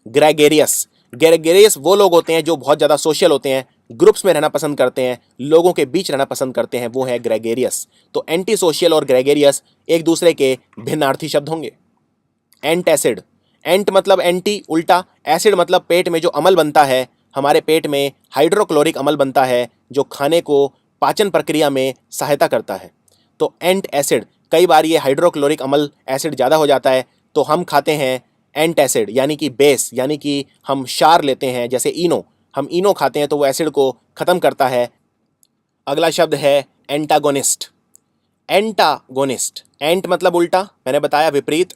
Speaker 1: ग्रेगेरियस। ग्रेगेरियस वो लोग होते हैं जो बहुत ज़्यादा सोशल होते हैं, ग्रुप्स में रहना पसंद करते हैं, लोगों के बीच रहना पसंद करते हैं, वो है ग्रेगेरियस। तो एंटी सोशल और ग्रेगेरियस एक दूसरे के भिन्नार्थी शब्द होंगे। एंटासिड, एंट मतलब एंटी, उल्टा। एसिड मतलब पेट में जो अम्ल बनता है, हमारे पेट में हाइड्रोक्लोरिक अम्ल बनता है जो खाने को पाचन प्रक्रिया में सहायता करता है। तो एंट एसिड, कई बार ये हाइड्रोक्लोरिक अम्ल एसिड ज़्यादा हो जाता है तो हम खाते हैं एंट एसिड, यानी कि बेस, यानी कि हम क्षार लेते हैं, जैसे इनो, हम इनो खाते हैं तो वो एसिड को ख़त्म करता है। अगला शब्द है एंटागोनिस्ट। एंटागोनिस्ट, एंट मतलब उल्टा, मैंने बताया विपरीत।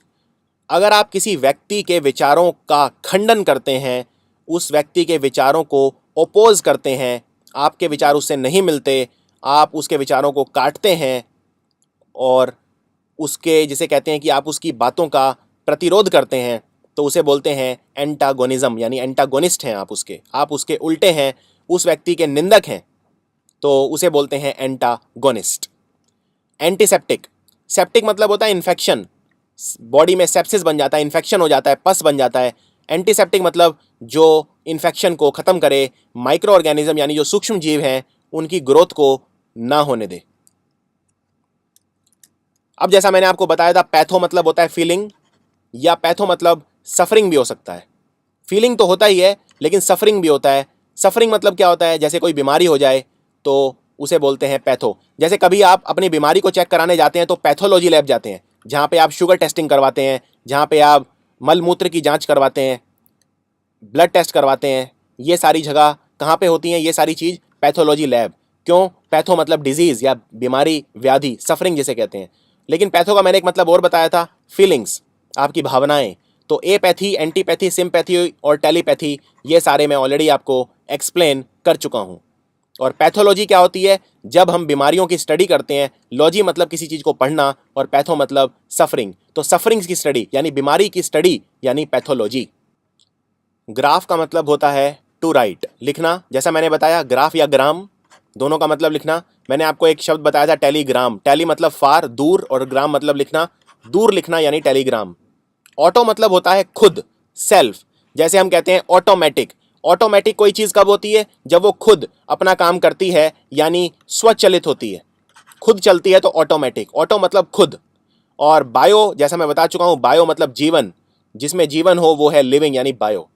Speaker 1: अगर आप किसी व्यक्ति के विचारों का खंडन करते हैं, उस व्यक्ति के विचारों को ओपोज करते हैं, आपके विचार उससे नहीं मिलते, आप उसके विचारों को काटते हैं और उसके, जिसे कहते हैं कि आप उसकी बातों का प्रतिरोध करते हैं, तो उसे बोलते हैं एंटागोनिज्म, यानी एंटागोनिस्ट हैं आप उसके उल्टे हैं, उस व्यक्ति के निंदक हैं, तो उसे बोलते हैं एंटागोनिस्ट। एंटीसेप्टिक, सेप्टिक मतलब होता है इन्फेक्शन, बॉडी में सेप्सिस बन जाता है, इन्फेक्शन हो जाता है, पस बन जाता है। एंटीसेप्टिक मतलब जो इन्फेक्शन को ख़त्म करे, माइक्रो ऑर्गेनिज्म यानी जो सूक्ष्म जीव हैं उनकी ग्रोथ को ना होने दे। अब जैसा मैंने आपको बताया था, पैथो मतलब होता है फीलिंग, या पैथो मतलब सफरिंग भी हो सकता है। फीलिंग तो होता ही है लेकिन सफरिंग भी होता है। सफरिंग मतलब क्या होता है, जैसे कोई बीमारी हो जाए तो उसे बोलते हैं पैथो। जैसे कभी आप अपनी बीमारी को चेक कराने जाते हैं तो पैथोलॉजी लैब जाते हैं, जहाँ पे आप शुगर टेस्टिंग करवाते हैं, जहाँ पे आप मल मूत्र की जांच करवाते हैं, ब्लड टेस्ट करवाते हैं। ये सारी जगह कहाँ पे होती हैं, ये सारी चीज़ पैथोलॉजी लैब। क्यों? पैथो मतलब डिजीज़ या बीमारी, व्याधि, सफरिंग जिसे कहते हैं। लेकिन पैथो का मैंने एक मतलब और बताया था, फीलिंग्स, आपकी भावनाएं। तो एपैथी, एंटीपैथी, सिम्पैथी और टेलीपैथी, ये सारे मैं ऑलरेडी आपको एक्सप्लेन कर चुका हूँ। और पैथोलॉजी क्या होती है? जब हम बीमारियों की स्टडी करते हैं, लॉजी मतलब किसी चीज़ को पढ़ना और पैथो मतलब सफरिंग, तो सफरिंग्स की स्टडी यानी बीमारी की स्टडी यानी पैथोलॉजी। ग्राफ का मतलब होता है टू राइट, लिखना। जैसा मैंने बताया, ग्राफ या ग्राम दोनों का मतलब लिखना। मैंने आपको एक शब्द बताया था टेलीग्राम, टेली मतलब फार, दूर, और ग्राम मतलब लिखना, दूर लिखना यानी टेलीग्राम। ऑटो मतलब होता है खुद, सेल्फ। जैसे हम कहते हैं ऑटोमेटिक, ऑटोमेटिक कोई चीज़ कब होती है? जब वो खुद अपना काम करती है, यानी स्वचालित होती है, खुद चलती है, तो ऑटोमेटिक। ऑटो मतलब खुद। और बायो, जैसा मैं बता चुका हूँ, बायो मतलब जीवन, जिसमें जीवन हो वो है लिविंग यानी बायो।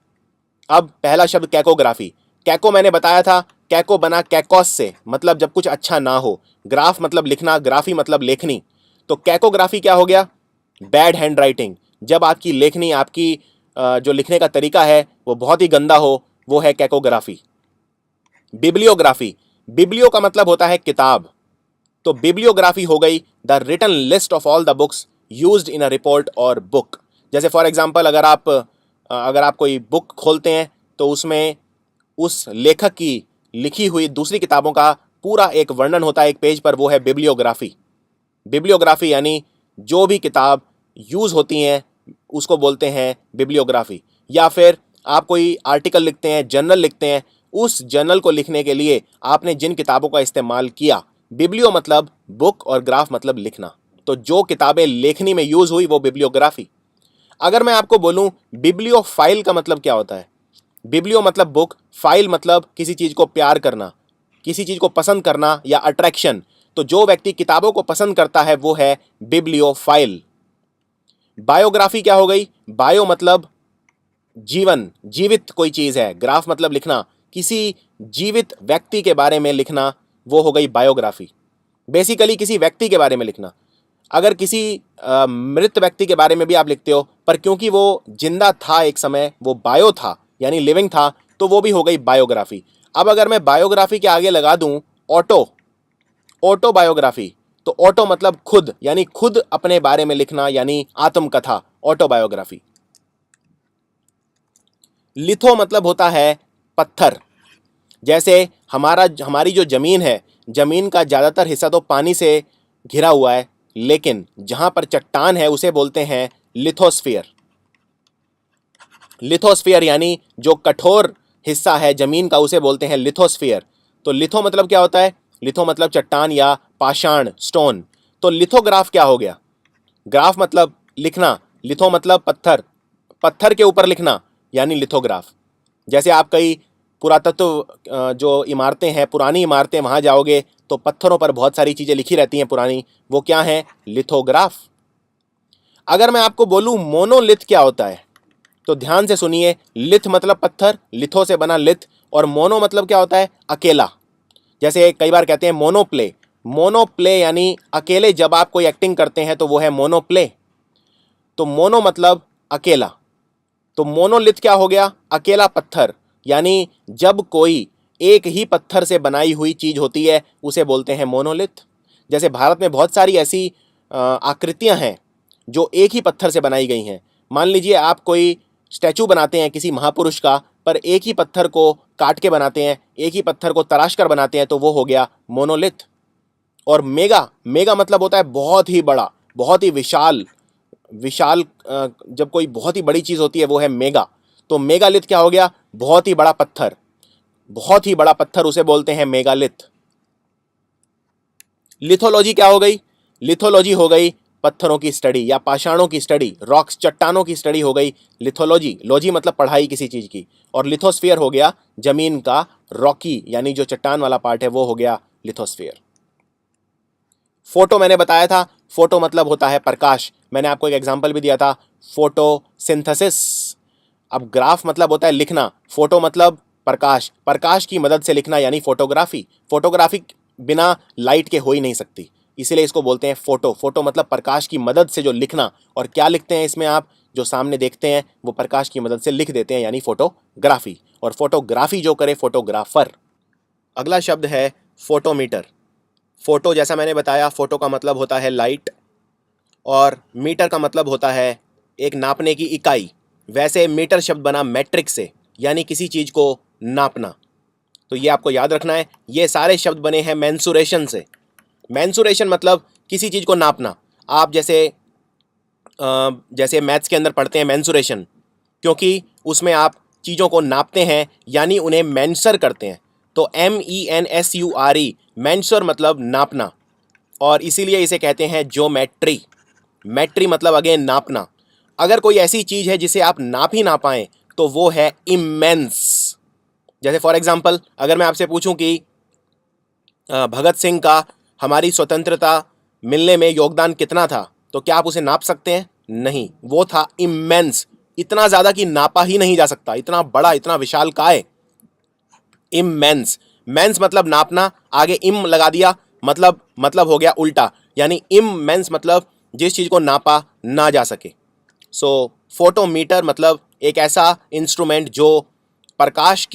Speaker 1: अब पहला शब्द कैकोग्राफी। कैको मैंने बताया था, कैको बना कैकोस से, मतलब जब कुछ अच्छा ना हो। ग्राफ मतलब लिखना, ग्राफी मतलब लेखनी। तो कैकोग्राफी क्या हो गया? बैड हैंड राइटिंग, जब आपकी लेखनी, आपकी जो लिखने का तरीका है वो बहुत ही गंदा हो, वो है कैकोग्राफी। बिब्लियोग्राफी, बिब्लियो का मतलब होता है किताब, तो बिब्लियोग्राफी हो गई the written list of all the books used in a report और बुक। जैसे फॉर एग्जांपल, अगर आप कोई बुक खोलते हैं तो उसमें उस लेखक की लिखी हुई दूसरी किताबों का पूरा एक वर्णन होता है एक पेज पर, वो है बिब्लियोग्राफी। बिब्लियोग्राफी यानी जो भी किताब यूज़ होती हैं उसको बोलते हैं बिब्लियोग्राफी। या फिर आप कोई आर्टिकल लिखते हैं, जर्नल लिखते हैं, उस जर्नल को लिखने के लिए आपने जिन किताबों का इस्तेमाल किया, बिब्लियो मतलब बुक और ग्राफ मतलब लिखना, तो जो किताबें लेखनी में यूज़ हुई वो बिब्लियोग्राफी। अगर मैं आपको बोलूं बिब्लियोफाइल का मतलब क्या होता है? बिब्लियो मतलब बुक, फाइल मतलब किसी चीज़ को प्यार करना, किसी चीज़ को पसंद करना या अट्रैक्शन। तो जो व्यक्ति किताबों को पसंद करता है वो है बिब्लियोफाइल। बायोग्राफी क्या हो गई? बायो मतलब जीवन, जीवित कोई चीज़ है, ग्राफ मतलब लिखना, किसी जीवित व्यक्ति के बारे में लिखना, वो हो गई बायोग्राफी। बेसिकली किसी व्यक्ति के बारे में लिखना। अगर किसी मृत व्यक्ति के बारे में भी आप लिखते हो, पर क्योंकि वो जिंदा था एक समय, वो बायो था यानी लिविंग था, तो वो भी हो गई बायोग्राफी। अब अगर मैं बायोग्राफी के आगे लगा दूं ऑटो, ऑटोबायोग्राफी, तो ऑटो मतलब खुद, यानी खुद अपने बारे में लिखना यानी आत्मकथा, ऑटोबायोग्राफी। लिथो मतलब होता है पत्थर। जैसे हमारी जो ज़मीन है, ज़मीन का ज़्यादातर हिस्सा तो पानी से घिरा हुआ है, लेकिन जहाँ पर चट्टान है उसे बोलते हैं लिथोस्फीयर। लिथोस्फीयर यानी जो कठोर हिस्सा है ज़मीन का उसे बोलते हैं लिथोस्फीयर। तो लिथो मतलब क्या होता है? लिथो मतलब चट्टान या पाषाण, स्टोन। तो लिथोग्राफ क्या हो गया? ग्राफ मतलब लिखना, लिथो मतलब पत्थर, पत्थर के ऊपर लिखना यानी लिथोग्राफ। जैसे आप कई पुरातत्व जो इमारतें हैं, पुरानी इमारतें, वहाँ जाओगे तो पत्थरों पर बहुत सारी चीज़ें लिखी रहती हैं पुरानी, वो क्या हैं? लिथोग्राफ। अगर मैं आपको बोलूँ मोनोलिथ क्या होता है? तो ध्यान से सुनिए, लिथ मतलब पत्थर, लिथो से बना लिथ, और मोनो मतलब क्या होता है? अकेला। जैसे कई बार कहते हैं मोनोप्ले, मोनोप्ले यानी अकेले जब आप कोई एक्टिंग करते हैं तो वो है मोनोप्ले। तो मोनो मतलब अकेला, तो मोनोलिथ क्या हो गया? अकेला पत्थर। यानी जब कोई एक ही पत्थर से बनाई हुई चीज होती है उसे बोलते हैं मोनोलिथ। जैसे भारत में बहुत सारी ऐसी आकृतियां हैं जो एक ही पत्थर से बनाई गई हैं। मान लीजिए आप कोई स्टैचू बनाते हैं किसी महापुरुष का, पर एक ही पत्थर को काट के बनाते हैं, एक ही पत्थर को तराश कर बनाते हैं, तो वो हो गया मोनोलिथ। और मेगा, मेगा मतलब होता है बहुत ही बड़ा, बहुत ही विशाल। विशाल जब कोई बहुत ही बड़ी चीज होती है वो है मेगा। तो मेगालिथ क्या हो गया? बहुत ही बड़ा पत्थर, बहुत ही बड़ा पत्थर, उसे बोलते हैं मेगालिथ। लिथोलॉजी क्या हो गई? लिथोलॉजी हो गई पत्थरों की स्टडी या पाषाणों की स्टडी, रॉक्स, चट्टानों की स्टडी हो गई लिथोलॉजी। लॉजी मतलब पढ़ाई किसी चीज की, और लिथोस्फीयर हो गया जमीन का रॉकी यानी जो चट्टान वाला पार्ट है वो हो गया लिथोस्फीयर। फोटो मैंने बताया था, फोटो मतलब होता है प्रकाश। मैंने आपको एक एग्जांपल भी दिया था, फोटोसिंथेसिस। अब ग्राफ मतलब होता है लिखना, फोटो मतलब प्रकाश, प्रकाश की मदद से लिखना यानी फोटोग्राफी। फोटोग्राफी बिना लाइट के हो ही नहीं सकती, इसीलिए इसको बोलते हैं फोटो। फोटो मतलब प्रकाश की मदद से जो लिखना। और क्या लिखते हैं इसमें? आप जो सामने देखते हैं वो प्रकाश की मदद से लिख देते हैं, यानी फोटोग्राफी। और फोटोग्राफी जो करे फोटोग्राफर। अगला शब्द है फोटोमीटर। फोटो, जैसा मैंने बताया, फोटो का मतलब होता है लाइट, और मीटर का मतलब होता है एक नापने की इकाई। वैसे मीटर शब्द बना मैट्रिक से, यानी किसी चीज को नापना। तो ये आपको याद रखना है। ये सारे शब्द बने हैं मेंसुरेशन से। मेंसुरेशन मतलब किसी चीज को नापना। आप जैसे मैथ्स के अंदर पढ़ते हैं मेंसुरेशन, क्योंकि उसमें आप चीज़ों को नापते हैं यानी उन्हें मेंसर करते हैं। तो MENSURE, मेंसर मतलब नापना, और इसीलिए इसे कहते हैं ज्योमेट्री। मैट्री मतलब अगेन नापना। अगर कोई ऐसी चीज़ है जिसे आप नाप ही ना पाएं तो वो है इमेंस। जैसे फॉर एग्जांपल, अगर मैं आपसे पूछूं कि भगत सिंह का हमारी स्वतंत्रता मिलने में योगदान कितना था, तो क्या आप उसे नाप सकते हैं? नहीं, वो था इमेंस, इतना ज्यादा कि नापा ही नहीं जा सकता, इतना बड़ा, इतना विशाल काय। इमेंस, मेंस मतलब नापना, आगे इम लगा दिया, मतलब हो गया उल्टा, यानी इमेंस मतलब जिस चीज को नापा ना जा सके। सो फोटोमीटर मतलब एक ऐसा इंस्ट्रूमेंट जो प्रकाश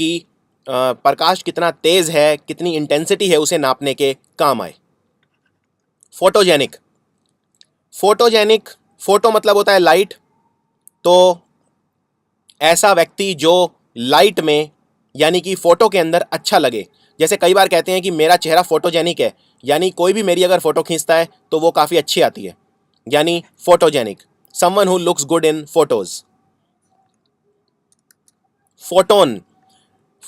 Speaker 1: कितना तेज है, कितनी इंटेंसिटी है, उसे नापने के काम आए। फोटोजेनिक, फोटोजेनिक, फोटो मतलब होता है लाइट। तो ऐसा व्यक्ति जो लाइट में यानी कि फोटो के अंदर अच्छा लगे। जैसे कई बार कहते हैं कि मेरा चेहरा फोटोजेनिक है, यानी कोई भी मेरी अगर फोटो खींचता है तो वो काफ़ी अच्छी आती है, यानी photogenic, someone who looks good in photos. Photon,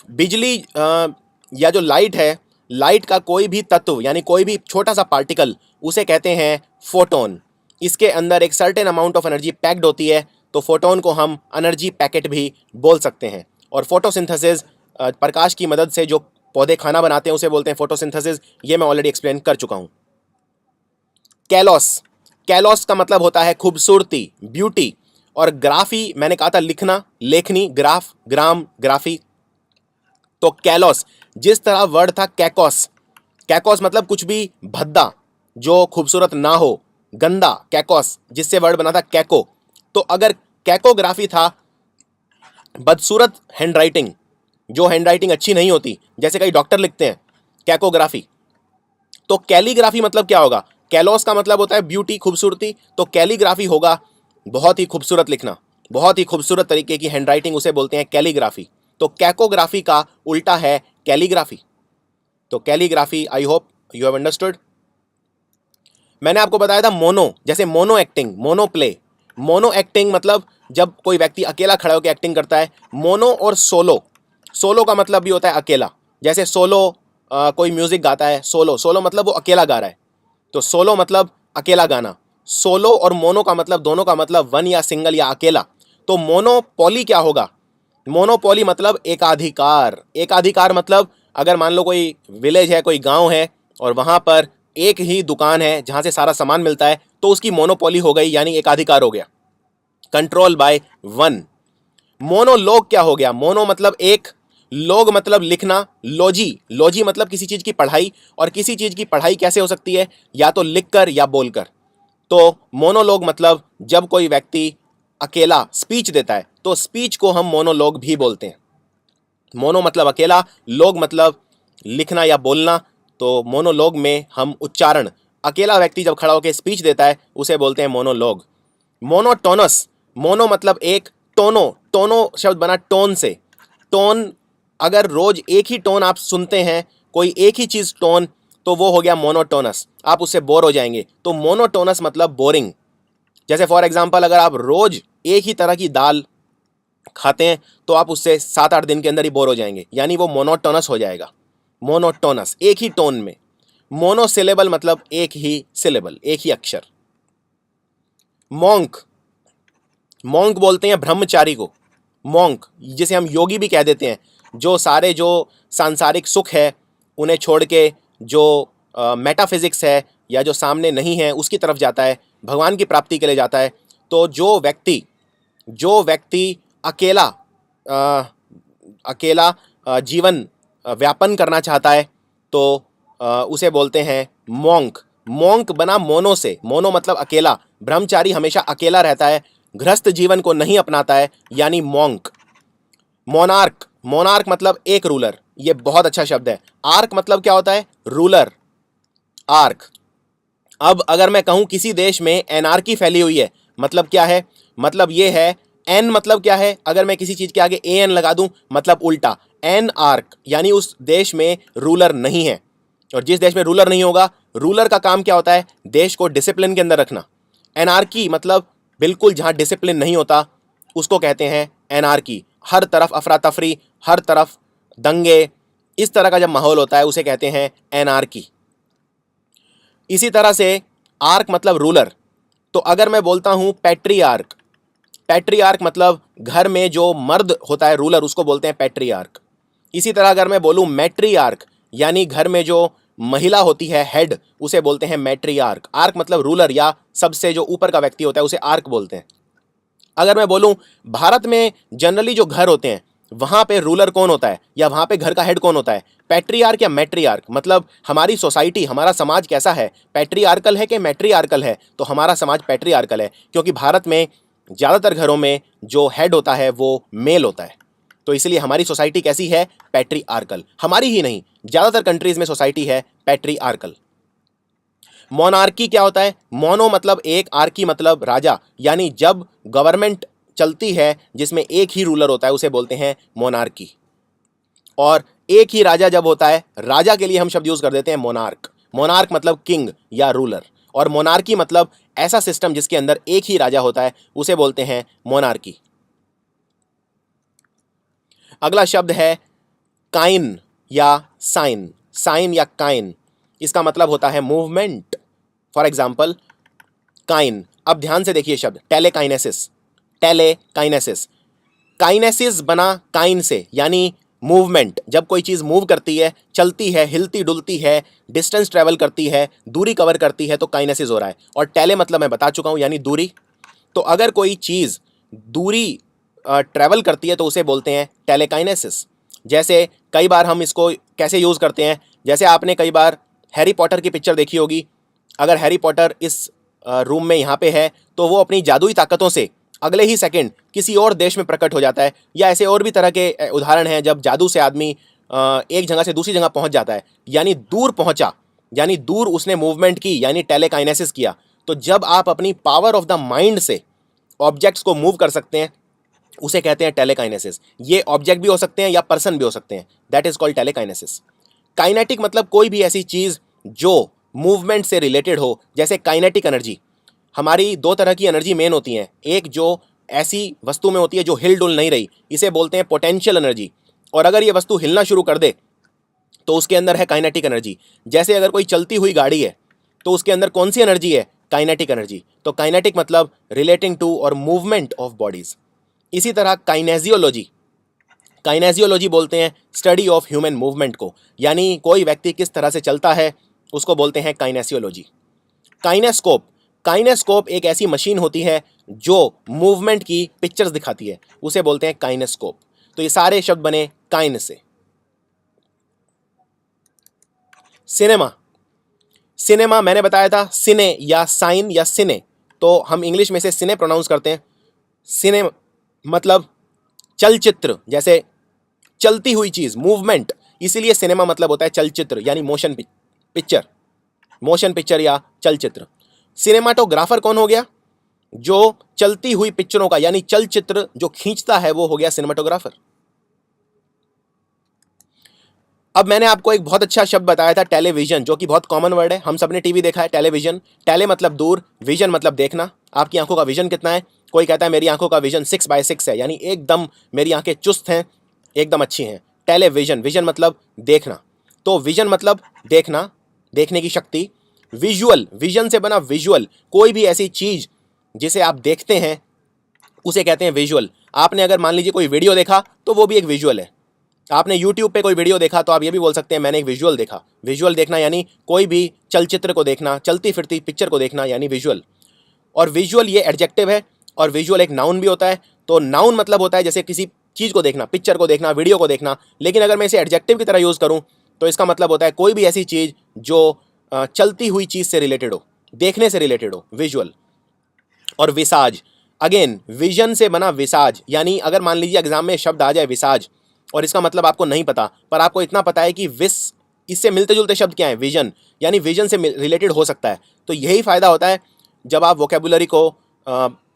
Speaker 1: बिजली या जो लाइट है, लाइट का कोई भी तत्व यानी कोई भी छोटा सा पार्टिकल, उसे कहते हैं फोटोन। इसके अंदर एक certain amount of energy packed होती है, तो फोटोन को हम एनर्जी पैकेट भी बोल सकते हैं। और फोटोसिंथेसिस, प्रकाश की मदद से जो पौधे खाना बनाते हैं उसे बोलते हैं फोटोसिंथेसिस। ये मैं ऑलरेडी एक्सप्लेन कर चुका हूं। कैलोस, कैलोस का मतलब होता है खूबसूरती, ब्यूटी। और ग्राफी, मैंने कहा था लिखना, लेखनी, ग्राफ, ग्राम, ग्राफी। तो कैलोस, जिस तरह वर्ड था कैकोस, कैकोस मतलब कुछ भी भद्दा जो खूबसूरत ना हो, गंदा, कैकोस, जिससे वर्ड बना था कैको। तो अगर कैकोग्राफी था बदसूरत हैंडराइटिंग, जो हैंडराइटिंग अच्छी नहीं होती, जैसे कई डॉक्टर लिखते हैं, कैकोग्राफी। तो कैलीग्राफी मतलब क्या होगा? कैलोस का मतलब होता है ब्यूटी, खूबसूरती, तो कैलीग्राफी होगा बहुत ही खूबसूरत लिखना, बहुत ही खूबसूरत तरीके की हैंडराइटिंग, उसे बोलते हैं कैलीग्राफी। तो कैकोग्राफी का उल्टा है कैलीग्राफी। तो calligraphy, I hope you have understood. मैंने आपको बताया था मोनो, जैसे mono acting, mono play. Mono acting मतलब जब कोई व्यक्ति अकेला खड़ा होकर एक्टिंग करता है। मोनो और सोलो, सोलो का मतलब भी होता है अकेला। जैसे सोलो, कोई म्यूजिक गाता है, सोलो, सोलो मतलब वो अकेला गा रहा है, तो सोलो मतलब अकेला गाना। सोलो और मोनो का मतलब, दोनों का मतलब वन या सिंगल या अकेला। तो मोनोपोली क्या होगा? मोनोपोली मतलब एकाधिकार। एकाधिकार मतलब अगर मान लो कोई विलेज है, कोई गांव है, और वहां पर एक ही दुकान है जहां से सारा सामान मिलता है, तो उसकी मोनोपोली हो गई, यानी एकाधिकार हो गया, कंट्रोल बाय वन। मोनोलॉग क्या हो गया? मोनो मतलब एक, लोग मतलब लिखना, लॉजी, लॉजी मतलब किसी चीज की पढ़ाई, और किसी चीज की पढ़ाई कैसे हो सकती है? या तो लिखकर या बोलकर। तो मोनोलॉग मतलब जब कोई व्यक्ति अकेला स्पीच देता है तो स्पीच को हम मोनोलॉग भी बोलते हैं। मोनो मतलब अकेला, लोग मतलब लिखना या बोलना, तो मोनोलॉग में हम उच्चारण, अकेला व्यक्ति जब खड़ा होकर स्पीच देता है उसे बोलते हैं मोनोलॉग। मोनोटोनस, मोनो मतलब एक, टोनो, टोनो शब्द बना टोन से। टोन, अगर रोज एक ही टोन आप सुनते हैं, कोई एक ही चीज टोन, तो वो हो गया मोनोटोनस, आप उससे बोर हो जाएंगे। तो मोनोटोनस मतलब बोरिंग। जैसे फॉर एग्जांपल अगर आप रोज एक ही तरह की दाल खाते हैं तो आप उससे 7-8 दिन के अंदर ही बोर हो जाएंगे, यानी वो मोनोटोनस हो जाएगा। मोनोटोनस, एक ही टोन में। मोनोसिलेबल मतलब एक ही सिलेबल, एक ही अक्षर। मॉन्क, मॉन्क बोलते हैं ब्रह्मचारी को। मॉन्क, जिसे हम योगी भी कह देते हैं, जो सारे जो सांसारिक सुख है उन्हें छोड़ के जो मेटाफिजिक्स है या जो सामने नहीं है उसकी तरफ जाता है, भगवान की प्राप्ति के लिए जाता है। तो जो व्यक्ति अकेला अ, अकेला जीवन व्यापन करना चाहता है तो उसे बोलते हैं मॉन्क। मॉन्क बना मोनो से, मोनो मतलब अकेला, ब्रह्मचारी हमेशा अकेला रहता है, गृहस्थ जीवन को नहीं अपनाता है, यानी मॉन्क। मोनार्क, मोनार्क मतलब एक रूलर, ये बहुत अच्छा शब्द है। आर्क मतलब क्या होता है? Ruler, arc. अब अगर मैं कहूं किसी देश में एनार्की फैली हुई है, मतलब क्या है? मतलब ये है, एन मतलब क्या है? अगर मैं किसी चीज के आगे ए एन लगा दूं, मतलब उल्टा, एन आर्क, यानी उस देश में रूलर नहीं है। और जिस देश में रूलर नहीं होगा, रूलर का काम क्या होता है? देश को डिसिप्लिन के अंदर रखना। एनार्की मतलब बिल्कुल जहां डिसिप्लिन नहीं होता उसको कहते हैं एनार्की। हर तरफ अफरा तफरी, हर तरफ दंगे, इस तरह का जब माहौल होता है उसे कहते हैं एनार्की। इसी तरह से आर्क मतलब रूलर। तो अगर मैं बोलता हूं पैट्रियार्क, पैट्रियार्क मतलब घर में जो मर्द होता है रूलर, उसको बोलते हैं पैट्रियार्क। इसी तरह अगर मैं बोलूं मैट्रियार्क, यानी घर में जो महिला होती है हेड, उसे बोलते हैं मैट्रियार्क। आर्क मतलब रूलर या सबसे जो ऊपर का व्यक्ति होता है उसे आर्क बोलते हैं। अगर मैं बोलूं भारत में जनरली जो घर होते हैं वहां पे रूलर कौन होता है या वहां पे घर का हेड कौन होता है? पैट्रियार्क या मैट्रियार्क। मतलब हमारी सोसाइटी, हमारा समाज कैसा है? पैट्रियार्कल है कि मैट्रियार्कल है? तो हमारा समाज पैट्रियार्कल है, क्योंकि भारत में ज़्यादातर घरों में जो हेड होता है वो मेल होता है। तो इसलिए हमारी सोसाइटी कैसी है? पैट्रियार्कल। हमारी ही नहीं, ज़्यादातर कंट्रीज में सोसाइटी है पैट्रियार्कल। मोनार्की क्या होता है? मोनो मतलब एक, आर्की मतलब राजा, यानी जब गवर्नमेंट चलती है जिसमें एक ही रूलर होता है उसे बोलते हैं मोनार्की। और एक ही राजा जब होता है, राजा के लिए हम शब्द यूज कर देते हैं मोनार्क। मोनार्क मतलब किंग या रूलर, और मोनार्की मतलब ऐसा सिस्टम जिसके अंदर एक ही राजा होता है उसे बोलते हैं मोनार्की। अगला शब्द है काइन या साइन। साइन या काइन, इसका मतलब होता है मूवमेंट। For example Kine. अब ध्यान से देखिए शब्द टेलेकाइनेसिस। टेलेकाइनेसिस, काइनेसिस बना काइन से, यानी मूवमेंट। जब कोई चीज़ मूव करती है, चलती है, हिलती डुलती है, डिस्टेंस ट्रेवल करती है, दूरी कवर करती है, तो काइनेसिस हो रहा है। और टेले मतलब मैं बता चुका हूं, यानी दूरी। तो अगर कोई चीज़ दूरी ट्रेवल करती है तो उसे बोलते हैं टेलेकाइनेसिस। जैसे कई बार हम इसको कैसे यूज़ करते हैं, जैसे आपने कई बार हैरी पॉटर की पिक्चर देखी होगी। अगर हैरी पॉटर इस रूम में यहाँ पे है तो वो अपनी जादुई ताकतों से अगले ही सेकंड किसी और देश में प्रकट हो जाता है। या ऐसे और भी तरह के उदाहरण हैं जब जादू से आदमी एक जगह से दूसरी जगह पहुंच जाता है, यानी दूर पहुंचा, यानी दूर उसने मूवमेंट की, यानी टेलेकाइनेसिस किया। तो जब आप अपनी पावर ऑफ द माइंड से ऑब्जेक्ट्स को मूव कर सकते हैं उसे कहते हैं टेलेकाइनेसिस। ये ऑब्जेक्ट भी हो सकते हैं या पर्सन भी हो सकते हैं, दैट इज कॉल्ड टेलेकाइनेसिस। काइनेटिक मतलब कोई भी ऐसी चीज जो मूवमेंट से रिलेटेड हो, जैसे काइनेटिक एनर्जी। हमारी दो तरह की एनर्जी मेन होती हैं, एक जो ऐसी वस्तु में होती है जो हिल डुल नहीं रही, इसे बोलते हैं पोटेंशियल एनर्जी। और अगर ये वस्तु हिलना शुरू कर दे तो उसके अंदर है काइनेटिक एनर्जी। जैसे अगर कोई चलती हुई गाड़ी है तो उसके अंदर कौन सी एनर्जी है? Kinetic energy. तो काइनेटिक मतलब रिलेटिंग टू और मूवमेंट ऑफ बॉडीज। इसी तरह काइनेजियोलॉजी, काइनेजियोलॉजी बोलते हैं स्टडी ऑफ ह्यूमन मूवमेंट को, यानी कोई व्यक्ति किस तरह से चलता है उसको बोलते हैं काइनेसियोलॉजी। काइनेस्कोप, काइनेस्कोप एक ऐसी मशीन होती है जो मूवमेंट की पिक्चर्स दिखाती है, उसे बोलते हैं काइनेस्कोप। तो ये सारे शब्द बने काइन से। सिनेमा, सिनेमा मैंने बताया था सिने या साइन या सिने, तो हम इंग्लिश में से सिने प्रोनाउंस करते हैं। सिने मतलब चलचित्र, जैसे चलती हुई चीज, मूवमेंट, इसीलिए सिनेमा मतलब होता है चलचित्र यानी मोशन पिक्चर, मोशन पिक्चर या चलचित्र। सिनेमाटोग्राफर कौन हो गया? जो चलती हुई पिक्चरों का यानी चलचित्र जो खींचता है वो हो गया सिनेमाटोग्राफर। अब मैंने आपको एक बहुत अच्छा शब्द बताया था टेलीविजन, जो कि बहुत कॉमन वर्ड है, हम सबने टीवी देखा है। टेलीविजन, टेले मतलब दूर, विजन मतलब देखना। आपकी आंखों का विजन कितना है? कोई कहता है मेरी आंखों का विजन 6/6 है, यानी एकदम मेरी आंखें चुस्त हैं, एकदम अच्छी हैं। टेलीविजन, विजन मतलब देखना, तो विजन मतलब देखना, देखने की शक्ति। विजुअल, विजन से बना विजुअल, कोई भी ऐसी चीज जिसे आप देखते हैं उसे कहते हैं विजुअल। आपने अगर मान लीजिए कोई वीडियो देखा तो वो भी एक विजुअल है। आपने YouTube पे कोई वीडियो देखा तो आप ये भी बोल सकते हैं मैंने एक विजुअल देखा। विजुअल देखना यानी कोई भी चलचित्र को देखना, चलती फिरती पिक्चर को देखना यानी विजुअल। और विजुअल ये एडजेक्टिव है और विजुअल एक नाउन भी होता है। तो नाउन मतलब होता है जैसे किसी चीज को देखना, पिक्चर को देखना, वीडियो को देखना। लेकिन अगर मैं इसे एडजेक्टिव की तरह यूज करूं तो इसका मतलब होता है कोई भी ऐसी चीज जो चलती हुई चीज से रिलेटेड हो, देखने से रिलेटेड हो, विजुअल। और विसाज, अगेन विजन से बना विसाज, यानी अगर मान लीजिए एग्जाम में शब्द आ जाए विसाज और इसका मतलब आपको नहीं पता, पर आपको इतना पता है कि विस, इससे मिलते जुलते शब्द क्या है? विजन, यानी विजन से रिलेटेड हो सकता है। तो यही फायदा होता है जब आप वोकेबुलरी को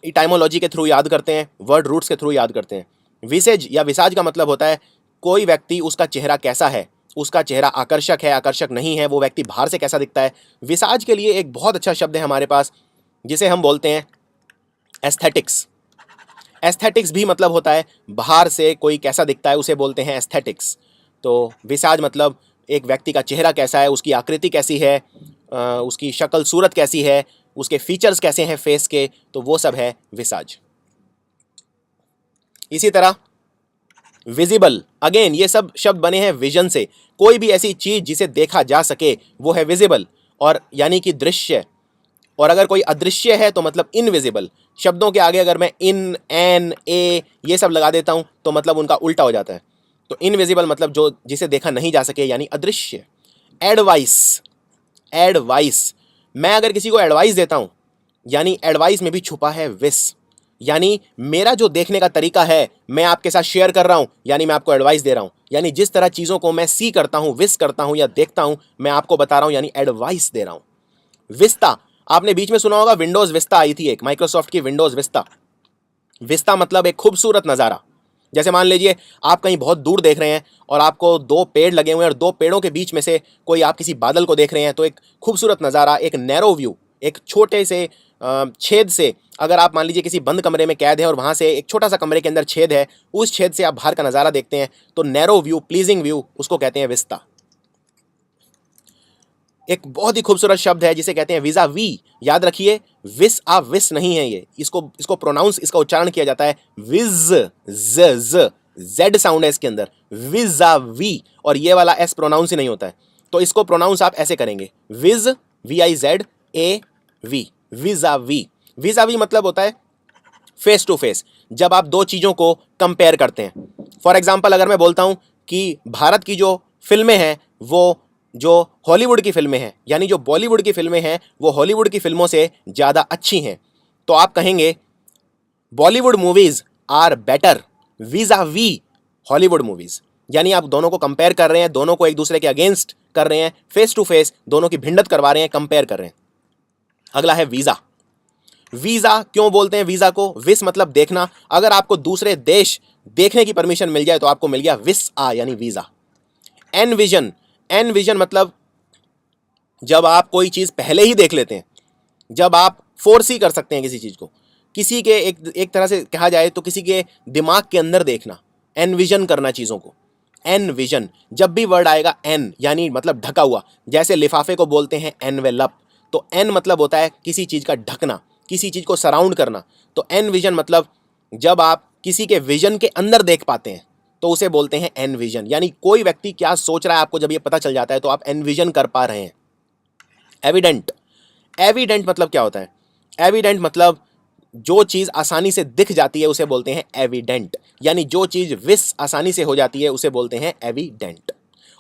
Speaker 1: इटाइमोलॉजी के थ्रू याद करते हैं, वर्ड रूट्स के थ्रू याद करते हैं। विसेज या विसाज का मतलब होता है कोई व्यक्ति, उसका चेहरा कैसा है, उसका चेहरा आकर्षक है, आकर्षक नहीं है, वो व्यक्ति बाहर से कैसा दिखता है। विसाज के लिए एक बहुत अच्छा शब्द है हमारे पास जिसे हम बोलते हैं एस्थेटिक्स। एस्थेटिक्स भी मतलब होता है बाहर से कोई कैसा दिखता है, उसे बोलते हैं एस्थेटिक्स। तो विसाज मतलब एक व्यक्ति का चेहरा कैसा है, उसकी आकृति कैसी है, उसकी शक्ल सूरत कैसी है, उसके फीचर्स कैसे हैं फेस के, तो वो सब है विसाज। इसी तरह विजिबल, अगेन ये सब शब्द बने हैं विजन से। कोई भी ऐसी चीज जिसे देखा जा सके वो है विजिबल, और यानी कि दृश्य। और अगर कोई अदृश्य है तो मतलब इनविजिबल। शब्दों के आगे अगर मैं इन, एन, ए ये सब लगा देता हूं तो मतलब उनका उल्टा हो जाता है। तो इनविजिबल मतलब जो जिसे देखा नहीं जा सके यानी अदृश्य। एडवाइस, एडवाइस, मैं अगर किसी को एडवाइस देता हूं यानी एडवाइस में भी छुपा है विस, यानी मेरा जो देखने का तरीका है मैं आपके साथ शेयर कर रहा हूं, यानी मैं आपको एडवाइस दे रहा हूं। यानी जिस तरह चीजों को मैं सी करता हूं, विस करता हूं या देखता हूं, मैं आपको बता रहा हूं, यानी एडवाइस दे रहा हूं। विस्ता, आपने बीच में सुना होगा विंडोज विस्ता आई थी एक, माइक्रोसॉफ्ट की विंडोज विस्ता। विस्ता मतलब एक खूबसूरत नज़ारा। जैसे मान लीजिए आप कहीं बहुत दूर देख रहे हैं और आपको दो पेड़ लगे हुए हैं और दो पेड़ों के बीच में से कोई आप किसी बादल को देख रहे हैं, तो एक खूबसूरत नज़ारा, एक नैरो व्यू, एक छोटे से छेद से, अगर आप मान लीजिए किसी बंद कमरे में कैद है और वहाँ से एक छोटा सा कमरे के अंदर छेद है, उस छेद से आप बाहर का नज़ारा देखते हैं, तो नैरो व्यू, प्लीजिंग व्यू, उसको कहते हैं विस्ता। एक बहुत ही खूबसूरत शब्द है जिसे कहते हैं विजा वी। याद रखिए विस आ विस नहीं है ये, इसको प्रोनाउंस, इसका उच्चारण किया जाता है विज, ज, जेड साउंड है इसके अंदर, विजा वी, और ये वाला एस प्रोनाउंस ही नहीं होता है। तो इसको प्रोनाउंस आप ऐसे करेंगे viz, VIZAV, vis-a-vis. Vis-a-vis मतलब होता है फेस टू फेस, जब आप दो चीज़ों को कंपेयर करते हैं। फॉर एग्जाम्पल अगर मैं बोलता हूं कि भारत की जो फिल्में हैं वो जो हॉलीवुड की फिल्में हैं, यानी जो बॉलीवुड की फिल्में हैं वो हॉलीवुड की फिल्मों से ज़्यादा अच्छी हैं, तो आप कहेंगे Bollywood movies are better vis a vis Hollywood movies. यानी आप दोनों को कंपेयर कर रहे हैं, दोनों को एक दूसरे के अगेंस्ट कर रहे हैं, फेस टू फेस दोनों की भिन्नत करवा रहे हैं, कंपेयर कर रहे हैं। अगला है वीज़ा। वीज़ा क्यों बोलते हैं वीज़ा को? विस मतलब देखना। अगर आपको दूसरे देश देखने की परमिशन मिल जाए तो आपको मिल गया विस आ यानी वीज़ा। एनविजन, एनविजन मतलब जब आप कोई चीज़ पहले ही देख लेते हैं, जब आप फोर्सी कर सकते हैं किसी चीज़ को, किसी के एक तरह से कहा जाए तो किसी के दिमाग के अंदर देखना, एनविजन करना चीज़ों को। एनविजन, जब भी वर्ड आएगा एन यानी मतलब ढका हुआ, जैसे लिफाफे को बोलते हैं एनवेलप, तो एन मतलब होता है किसी चीज़ का ढकना, किसी चीज़ को सराउंड करना। तो एनविजन मतलब जब आप किसी के विजन के अंदर देख पाते हैं तो उसे बोलते हैं एनविजन, यानी कोई व्यक्ति क्या सोच रहा है आपको जब ये पता चल जाता है तो आप एनविजन कर पा रहे हैं। एविडेंट, एविडेंट मतलब क्या होता है? एविडेंट मतलब जो चीज आसानी से दिख जाती है उसे बोलते हैं एविडेंट, यानी जो चीज विस आसानी से हो जाती है उसे बोलते हैं एविडेंट।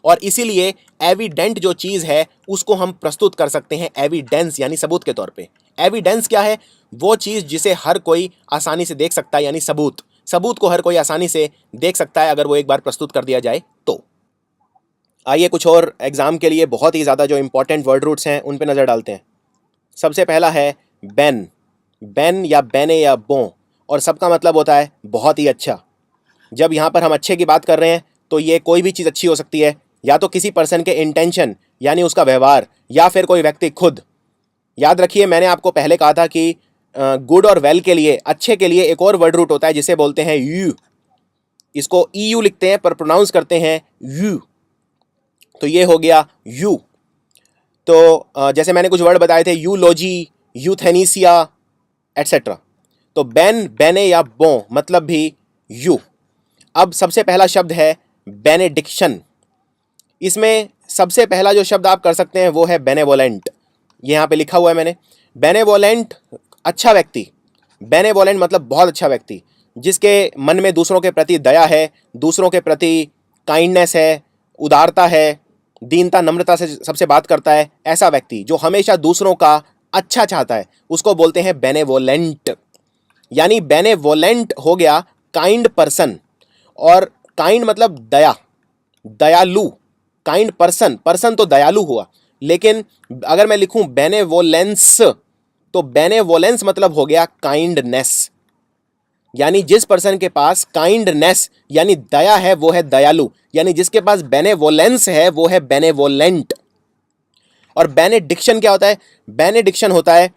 Speaker 1: और इसीलिए एविडेंट जो चीज है उसको हम प्रस्तुत कर सकते हैं एविडेंस यानी सबूत के तौर पे। एविडेंस क्या है? वो चीज जिसे हर कोई आसानी से देख सकता है, यानी सबूत। सबूत को हर कोई आसानी से देख सकता है अगर वो एक बार प्रस्तुत कर दिया जाए तो। आइए कुछ और एग्जाम के लिए बहुत ही ज़्यादा जो इंपॉर्टेंट वर्ड रूट्स हैं उन पे नज़र डालते हैं। सबसे पहला है बेन। बेन या बेने या बो, और सबका मतलब होता है बहुत ही अच्छा। जब यहाँ पर हम अच्छे की बात कर रहे हैं तो ये कोई भी चीज़ अच्छी हो सकती है, या तो किसी पर्सन के इंटेंशन यानी उसका व्यवहार, या फिर कोई व्यक्ति खुद। याद रखिए मैंने आपको पहले कहा था कि गुड और वेल के लिए, अच्छे के लिए एक और वर्ड रूट होता है जिसे बोलते हैं यू। इसको EU लिखते हैं पर प्रोनाउंस करते हैं यू। तो ये हो गया यू। तो जैसे मैंने कुछ वर्ड बताए थे, यूलॉजी, यूथेनीसिया एटसेट्रा। तो बेन, बेने या बो मतलब भी यू। अब सबसे पहला शब्द है बेनेडिक्शन। इसमें सबसे पहला जो शब्द आप कर सकते हैं वो है बेनेवोलेंट। ये यहाँ पे लिखा हुआ है मैंने। बेनेवोलेंट अच्छा व्यक्ति। बेनेवोलेंट मतलब बहुत अच्छा व्यक्ति, जिसके मन में दूसरों के प्रति दया है, दूसरों के प्रति काइंडनेस है, उदारता है, दीनता नम्रता से सबसे बात करता है। ऐसा व्यक्ति जो हमेशा दूसरों का अच्छा चाहता है उसको बोलते हैं बेनेवोलेंट। यानी बेनेवोलेंट हो गया काइंड पर्सन, और काइंड मतलब दया, दयालु। काइंड पर्सन, पर्सन तो दयालु हुआ, लेकिन अगर मैं लिखूं बेनेवोलेंस तो बेनेवोलेंस मतलब हो गया काइंडनेस। यानी जिस पर्सन के पास काइंडनेस यानी दया है वो है दयालु, यानी जिसके पास बेनेवोलेंस है वो है बेनेवोलेंट। और बेनेडिक्शन क्या होता है? बेनेडिक्शन होता है,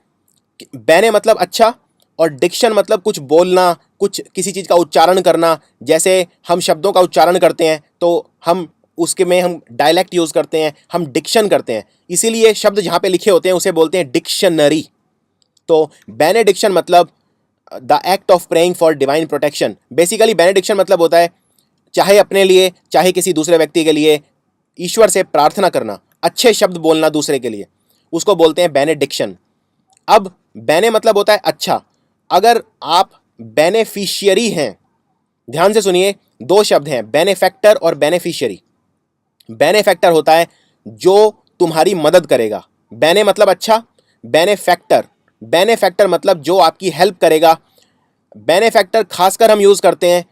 Speaker 1: बेने मतलब अच्छा और डिक्शन मतलब कुछ बोलना, कुछ किसी चीज़ का उच्चारण करना। जैसे हम शब्दों का उच्चारण करते हैं तो हम उसके में हम डायलेक्ट यूज़ करते हैं, हम डिक्शन करते हैं, इसीलिए शब्द जहाँ पे लिखे होते हैं उसे बोलते हैं डिक्शनरी। तो बेनेडिक्शन मतलब the act of praying for divine protection. Basically benediction मतलब होता है चाहे अपने लिए चाहे किसी दूसरे व्यक्ति के लिए ईश्वर से प्रार्थना करना, अच्छे शब्द बोलना दूसरे के लिए, उसको बोलते हैं बेनेडिक्शन। अब बेने मतलब होता है अच्छा। अगर आप बेनेफिशियरी हैं, ध्यान से सुनिए, दो शब्द हैं बेनेफैक्टर और बेनेफिशियरी। बेनेफैक्टर होता है जो तुम्हारी मदद करेगा, बेने मतलब अच्छा, बेनेफैक्टर, बेनेफैक्टर मतलब जो आपकी हेल्प करेगा। बेनेफैक्टर खासकर हम यूज़ करते हैं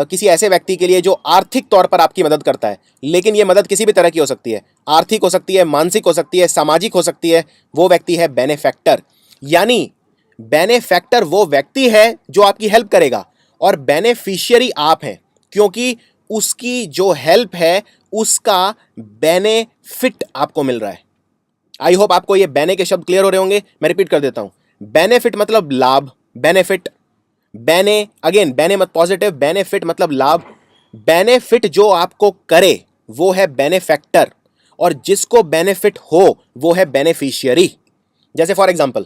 Speaker 1: किसी ऐसे व्यक्ति के लिए जो आर्थिक तौर पर आपकी मदद करता है, लेकिन ये मदद किसी भी तरह की हो सकती है, आर्थिक हो सकती है, मानसिक हो सकती है, सामाजिक हो सकती है, वो व्यक्ति है बेनेफैक्टर। यानी बेनेफैक्टर वो व्यक्ति है जो आपकी हेल्प करेगा, और बेनेफिशियरी आप हैं, क्योंकि उसकी जो हेल्प है उसका बेनेफिट आपको मिल रहा है। आई होप आपको ये बेने के शब्द क्लियर हो रहे होंगे। मैं रिपीट कर देता हूं, बेनेफिट मतलब लाभ, बेनेफिट, बेने अगेन बेने मत पॉजिटिव, बेनेफिट मतलब लाभ। बेनेफिट जो आपको करे वो है बेनेफैक्टर, और जिसको बेनेफिट हो वो है बेनेफिशियरी। जैसे फॉर एग्जांपल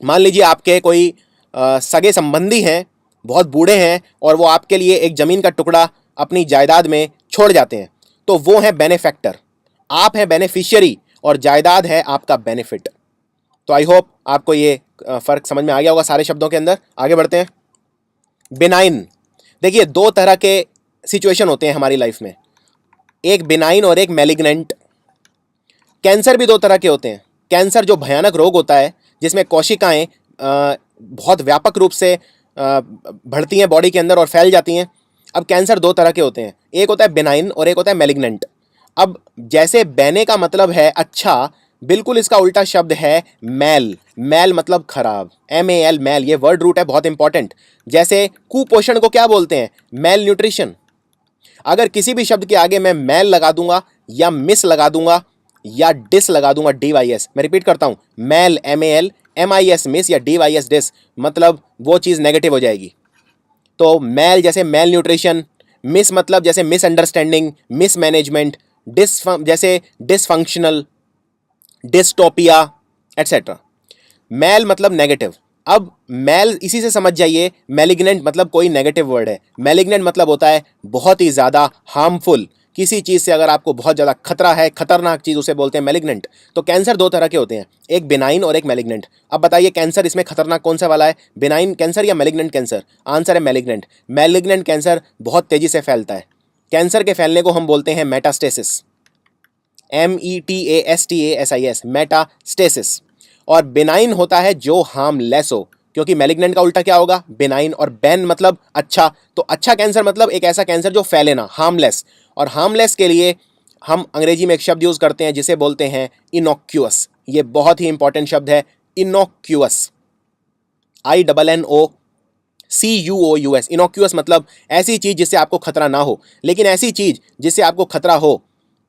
Speaker 1: मान लीजिए आपके कोई सगे संबंधी हैं, बहुत बूढ़े हैं, और वो आपके लिए एक जमीन का टुकड़ा अपनी जायदाद में छोड़ जाते हैं, तो वो है बेनेफैक्टर। आप है बेनेफिशियरी और जायदाद है आपका बेनिफिट। तो आई होप आपको ये फर्क समझ में आ गया होगा सारे शब्दों के अंदर। आगे बढ़ते हैं। बिनाइन। देखिए दो तरह के सिचुएशन होते हैं हमारी लाइफ में, एक बिनाइन और एक मैलिग्नेंट। कैंसर भी दो तरह के होते हैं। कैंसर जो भयानक रोग होता है जिसमें कोशिकाएं बहुत व्यापक रूप से बढ़ती हैं बॉडी के अंदर और फैल जाती हैं। अब कैंसर दो तरह के होते हैं, एक होता है बिनाइन और एक होता है मैलिग्नेंट। अब जैसे बेने का मतलब है अच्छा, बिल्कुल इसका उल्टा शब्द है मैल। मैल मतलब खराब, MAL, मैल, ये वर्ड रूट है बहुत इंपॉर्टेंट। जैसे कुपोषण को क्या बोलते हैं? मैल न्यूट्रिशन। अगर किसी भी शब्द के आगे मैं मैल लगा दूंगा या मिस लगा दूंगा या डिस लगा दूंगा, DYS, मैं रिपीट करता हूं, मैल MAL, MIS मिस या DYS डिस, मतलब वो चीज़ नेगेटिव हो जाएगी। तो मैल जैसे मैल न्यूट्रिशन, मिस मतलब जैसे मिसअंडरस्टैंडिंग, मिसमैनेजमेंट, जैसे डिसफंक्शनल, डिस्टोपिया एटसेट्रा। मैल मतलब नेगेटिव। अब मैल इसी से समझ जाइए, मैलिग्नेंट मतलब कोई नेगेटिव वर्ड है। मैलिग्नेंट मतलब होता है बहुत ही ज़्यादा हार्मफुल, किसी चीज़ से अगर आपको बहुत ज़्यादा खतरा है, खतरनाक चीज़, उसे बोलते हैं मैलिग्नेंट। तो कैंसर दो तरह के होते हैं, एक बिनाइन और एक मैलिग्नेंट। अब बताइए कैंसर इसमें खतरनाक कौन सा वाला है, बिनाइन कैंसर या मैलिग्नेंट कैंसर? आंसर है मैलिग्नेंट। मैलिग्नेंट कैंसर बहुत तेज़ी से फैलता है। कैंसर के फैलने को हम बोलते हैं मेटास्टेसिस, METASTASIS, मेटास्टेसिस। और बिनाइन होता है जो हार्मलेस हो, क्योंकि मैलिग्नेंट का उल्टा क्या होगा, बिनाइन। और बैन मतलब अच्छा, तो अच्छा कैंसर मतलब एक ऐसा कैंसर जो फैले ना, हार्मलेस। और हार्मलेस के लिए हम अंग्रेजी में एक शब्द यूज करते हैं जिसे बोलते हैं इनोक्यूअस। ये बहुत ही इंपॉर्टेंट शब्द है, इनोक्यूअस, INNOCUOUS। इनोक्यूअस मतलब ऐसी चीज जिससे आपको खतरा ना हो, लेकिन ऐसी चीज जिससे आपको खतरा हो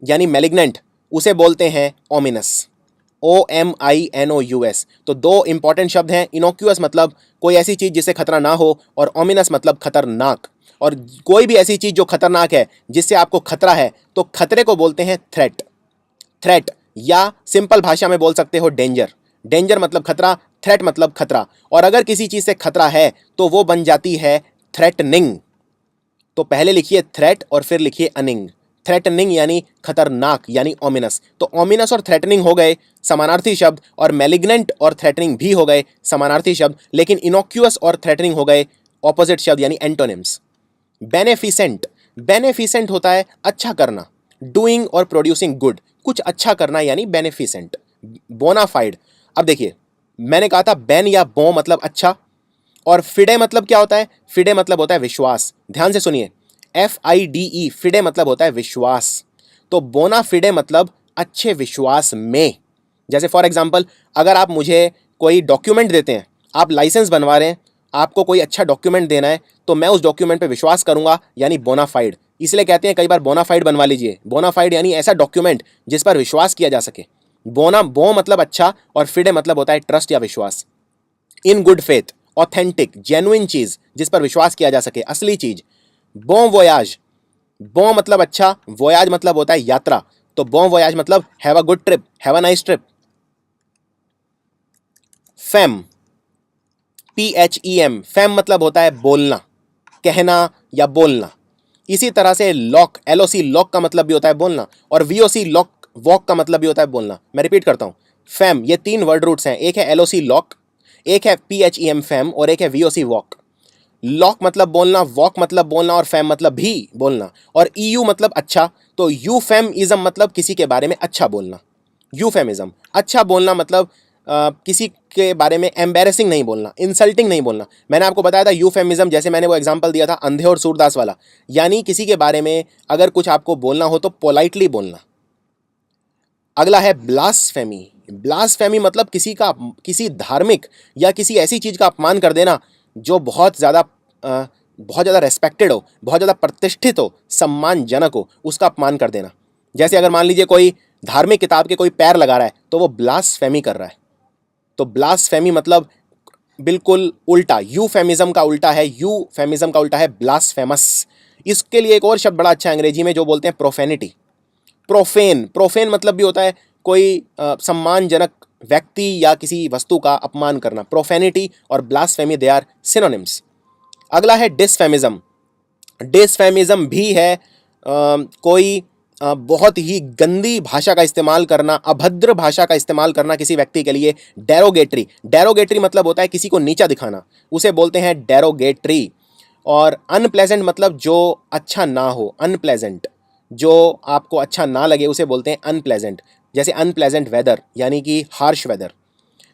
Speaker 1: यानी मैलिग्नेंट, उसे बोलते हैं ओमिनस, OMINOUS। तो दो इंपॉर्टेंट शब्द हैं, इनोक्यूअस मतलब कोई ऐसी चीज जिससे खतरा ना हो, और ओमिनस मतलब खतरनाक। और कोई भी ऐसी चीज जो खतरनाक है, जिससे आपको खतरा है, तो खतरे को बोलते हैं थ्रेट। थ्रेट, या सिंपल भाषा में बोल सकते हो डेंजर। डेंजर मतलब खतरा, थ्रेट मतलब खतरा। और अगर किसी चीज से खतरा है तो वो बन जाती है थ्रेटनिंग। तो पहले लिखिए थ्रेट और फिर लिखिए अनिंग। थ्रेटनिंग यानी खतरनाक, यानी ओमिनस। तो ओमिनस और थ्रेटनिंग हो गए समानार्थी शब्द, और मैलिग्नेंट और थ्रेटनिंग भी हो गए समानार्थी शब्द, लेकिन इनोक्यूअस और थ्रेटनिंग हो गए ऑपोजिट शब्द यानी एंटोनिम्स। बेनेफिसेंट, बेनेफिसेंट होता है अच्छा करना, डूइंग और प्रोड्यूसिंग गुड, कुछ अच्छा करना यानी बेनेफिसेंट। बोनाफाइड, अब देखिए मैंने कहा था बेन या बो मतलब अच्छा, और फिडे मतलब क्या होता है, फिडे मतलब होता है विश्वास। ध्यान से सुनिए, FIDE, फिडे मतलब होता है विश्वास। तो बोना फिडे मतलब अच्छे विश्वास में। जैसे फॉर एग्जाम्पल, अगर आप मुझे कोई डॉक्यूमेंट देते हैं, आप लाइसेंस बनवा रहे हैं, आपको कोई अच्छा डॉक्यूमेंट देना है, तो मैं उस डॉक्यूमेंट पे विश्वास करूंगा, यानी बोनाफाइड। इसलिए कहते हैं कई बार बोनाफाइड बनवा लीजिए। बोनाफाइड यानी ऐसा डॉक्यूमेंट जिस पर विश्वास किया जा सके। बो मतलब अच्छा, और फिडे मतलब होता है ट्रस्ट या विश्वास। In good faith, authentic, genuine चीज जिस पर विश्वास किया जा सके, असली चीज। बॉन वोयाज, बॉ मतलब अच्छा, वोयाज मतलब होता है यात्रा, तो बॉन वोयाज मतलब have a good trip, have a nice trip. Fame, PHEM, fame मतलब होता है बोलना, कहना या बोलना। इसी तरह से लॉक, LOC, लॉक का मतलब भी होता है बोलना, और VOC, लॉक, वॉक का मतलब भी होता है बोलना। मैं रिपीट करता हूं, फेम, ये तीन वर्ड रूट्स हैं, एक है LOC लॉक, एक है PHEM फेम, और एक है VOC वॉक। लॉक मतलब बोलना, वॉक मतलब बोलना, और फैम मतलब भी बोलना। और EU मतलब अच्छा, तो यूफेमिज्म मतलब किसी के बारे में अच्छा बोलना। यूफेमिज्म, अच्छा बोलना मतलब किसी के बारे में एम्बेरसिंग नहीं बोलना, इंसल्टिंग नहीं बोलना। मैंने आपको बताया था यूफेमिज्म, जैसे मैंने वो एग्जांपल दिया था अंधे और सूरदास वाला, यानी किसी के बारे में अगर कुछ आपको बोलना हो तो पोलाइटली बोलना। अगला है ब्लास्फेमी। ब्लास्फेमी मतलब किसी धार्मिक या किसी ऐसी चीज का अपमान कर देना जो बहुत ज़्यादा रेस्पेक्टेड हो, बहुत ज़्यादा प्रतिष्ठित हो, सम्मानजनक हो, उसका अपमान कर देना। जैसे अगर मान लीजिए कोई धार्मिक किताब के कोई पैर लगा रहा है, तो वो ब्लास्फेमी कर रहा है। तो ब्लास्फेमी मतलब बिल्कुल उल्टा, यूफेमिज्म का उल्टा है, यूफेमिज्म का उल्टा है ब्लास्फेमस। इसके लिए एक और शब्द बड़ा अच्छा है अंग्रेजी में, जो बोलते हैं प्रोफेनिटी। प्रोफेन, प्रोफेन मतलब भी होता है कोई सम्मानजनक व्यक्ति या किसी वस्तु का अपमान करना। प्रोफेनिटी और ब्लास्फेमी, दे आर सिनोनिम्स। अगला है डिसफेमिज्म। डिसफेमिज्म भी है कोई बहुत ही गंदी भाषा का इस्तेमाल करना, अभद्र भाषा का इस्तेमाल करना किसी व्यक्ति के लिए। डेरोगेटरी, डेरोगेटरी मतलब होता है किसी को नीचा दिखाना, उसे बोलते हैं डेरोगेटरी। और अनप्लेजेंट मतलब जो अच्छा ना हो, अनप्लेजेंट, जो आपको अच्छा ना लगे, उसे बोलते हैं अनप्लेजेंट। जैसे अनप्लेजेंट वेदर यानी कि harsh weather.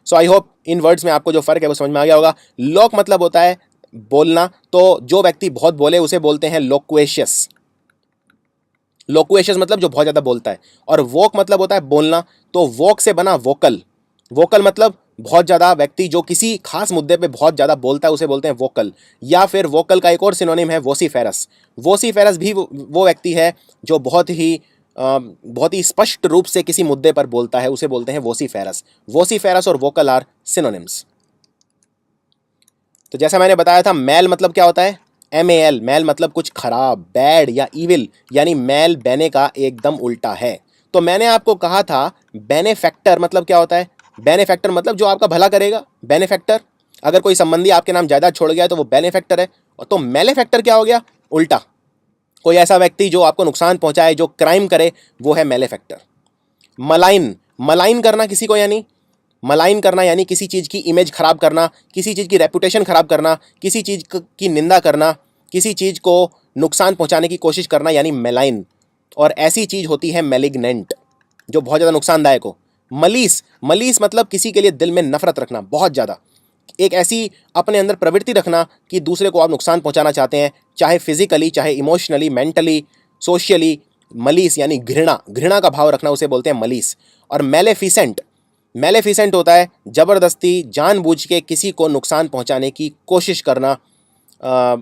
Speaker 1: So I hope in words में आपको जो फर्क है वो समझ में आ गया होगा। लॉक मतलब होता है बोलना, तो जो व्यक्ति बहुत बोले उसे बोलते हैं लोक्वेशियस। लोक्वेशियस मतलब जो बहुत ज्यादा बोलता है। और वोक मतलब होता है बोलना, तो वोक से बना वोकल। वोकल मतलब बहुत ज्यादा व्यक्ति जो किसी खास मुद्दे पे बहुत ज्यादा बोलता है, उसे बोलते हैं वोकल। या फिर वोकल का एक और सिनोनिम है वोसीफेरस। वोसीफेरस भी वो व्यक्ति है जो बहुत ही स्पष्ट रूप से किसी मुद्दे पर बोलता है, उसे बोलते हैं वोसीफेरस। वोसीफेरस और वोकल आर सिनोनिम्स। तो जैसा मैंने बताया था, मैल मतलब क्या होता है, MAL, मैल मतलब कुछ खराब, बैड या इविल, यानी मैल बेने का एकदम उल्टा है। तो मैंने आपको कहा था बेनेफैक्टर मतलब क्या होता है। बेनेफैक्टर मतलब जो आपका भला करेगा, बेनेफैक्टर। अगर कोई संबंधी आपके नाम जायदाद छोड़ गया है तो वो बेनेफैक्टर है। और तो मेलेफैक्टर क्या हो गया, उल्टा। कोई ऐसा व्यक्ति जो आपको नुकसान पहुंचाए, जो क्राइम करे, वो है मैलेफैक्टर। मलाइन, मलाइन करना किसी को, यानी मलाइन करना यानी किसी चीज़ की इमेज खराब करना, किसी चीज़ की रेपुटेशन खराब करना, किसी चीज़ की निंदा करना, किसी चीज़ को नुकसान पहुंचाने की कोशिश करना, यानी मेलाइन। और ऐसी चीज़ होती है मेलिग्नेंट, जो बहुत ज़्यादा नुकसानदायक हो। मलीस, मलीस मतलब किसी के लिए दिल में नफरत रखना, बहुत ज़्यादा, एक ऐसी अपने अंदर प्रवृत्ति रखना कि दूसरे को आप नुकसान पहुंचाना चाहते हैं, चाहे फिजिकली, चाहे इमोशनली, मेंटली, सोशली। मलीस यानी घृणा, घृणा का भाव रखना, उसे बोलते हैं मलीस। और मेलेफिसेंट, मेलेफिसेंट होता है जबरदस्ती जानबूझ के किसी को नुकसान पहुंचाने की कोशिश करना,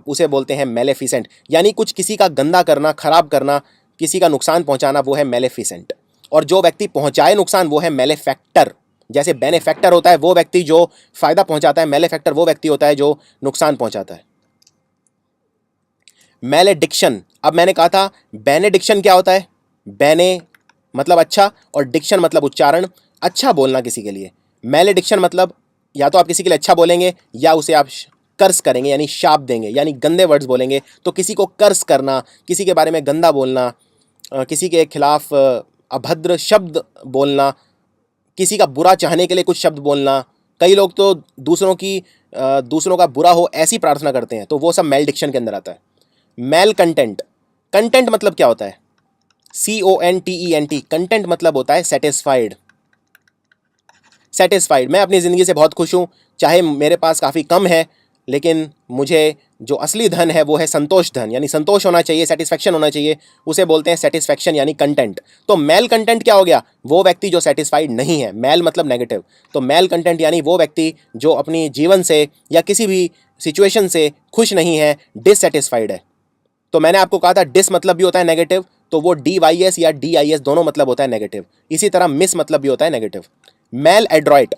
Speaker 1: उसे बोलते हैं मेलेफिसेंट। यानी कुछ किसी का गंदा करना, खराब करना, किसी का नुकसान पहुंचाना, वो है मेलेफिसेंट। और जो व्यक्ति पहुंचाए नुकसान, वो है मेलेफैक्टर। जैसे बेनेफैक्टर होता है वो व्यक्ति जो फायदा पहुंचाता है, मेलेफैक्टर वो व्यक्ति होता है जो नुकसान पहुंचाता है। मैलेडिक्शन, अब मैंने कहा था बेनेडिक्शन क्या होता है, बेने मतलब अच्छा और डिक्शन मतलब उच्चारण, अच्छा बोलना किसी के लिए। मैलेडिक्शन मतलब या तो आप किसी के लिए अच्छा बोलेंगे या उसे आप कर्स करेंगे, यानी शाप देंगे, यानी गंदे वर्ड्स बोलेंगे। तो किसी को कर्स करना, किसी के बारे में गंदा बोलना, किसी के खिलाफ अभद्र शब्द बोलना, किसी का बुरा चाहने के लिए कुछ शब्द बोलना। कई लोग तो दूसरों का बुरा हो ऐसी प्रार्थना करते हैं, तो वो सब मैलडिक्शन के अंदर आता है। मैल कंटेंट, कंटेंट मतलब क्या होता है, CONTENT, कंटेंट मतलब होता है सेटिस्फाइड। सेटिस्फाइड, मैं अपनी ज़िंदगी से बहुत खुश हूँ, चाहे मेरे पास काफ़ी कम है, लेकिन मुझे जो असली धन है वो है संतोष धन, यानी संतोष होना चाहिए, सेटिस्फैक्शन होना चाहिए, उसे बोलते हैं सेटिस्फैक्शन यानी कंटेंट। तो मैल कंटेंट क्या हो गया, वो व्यक्ति जो सेटिस्फाइड नहीं है, मैल मतलब नेगेटिव, तो मैल कंटेंट यानी वो व्यक्ति जो अपनी जीवन से या किसी भी सिचुएशन से खुश नहीं है, डिससेटिस्फाइड है। तो मैंने आपको कहा था डिस मतलब भी होता है नेगेटिव, तो वो DYS या DIS दोनों मतलब होता है नेगेटिव। इसी तरह मिस मतलब भी होता है नेगेटिव। मैल एड्रॉइट,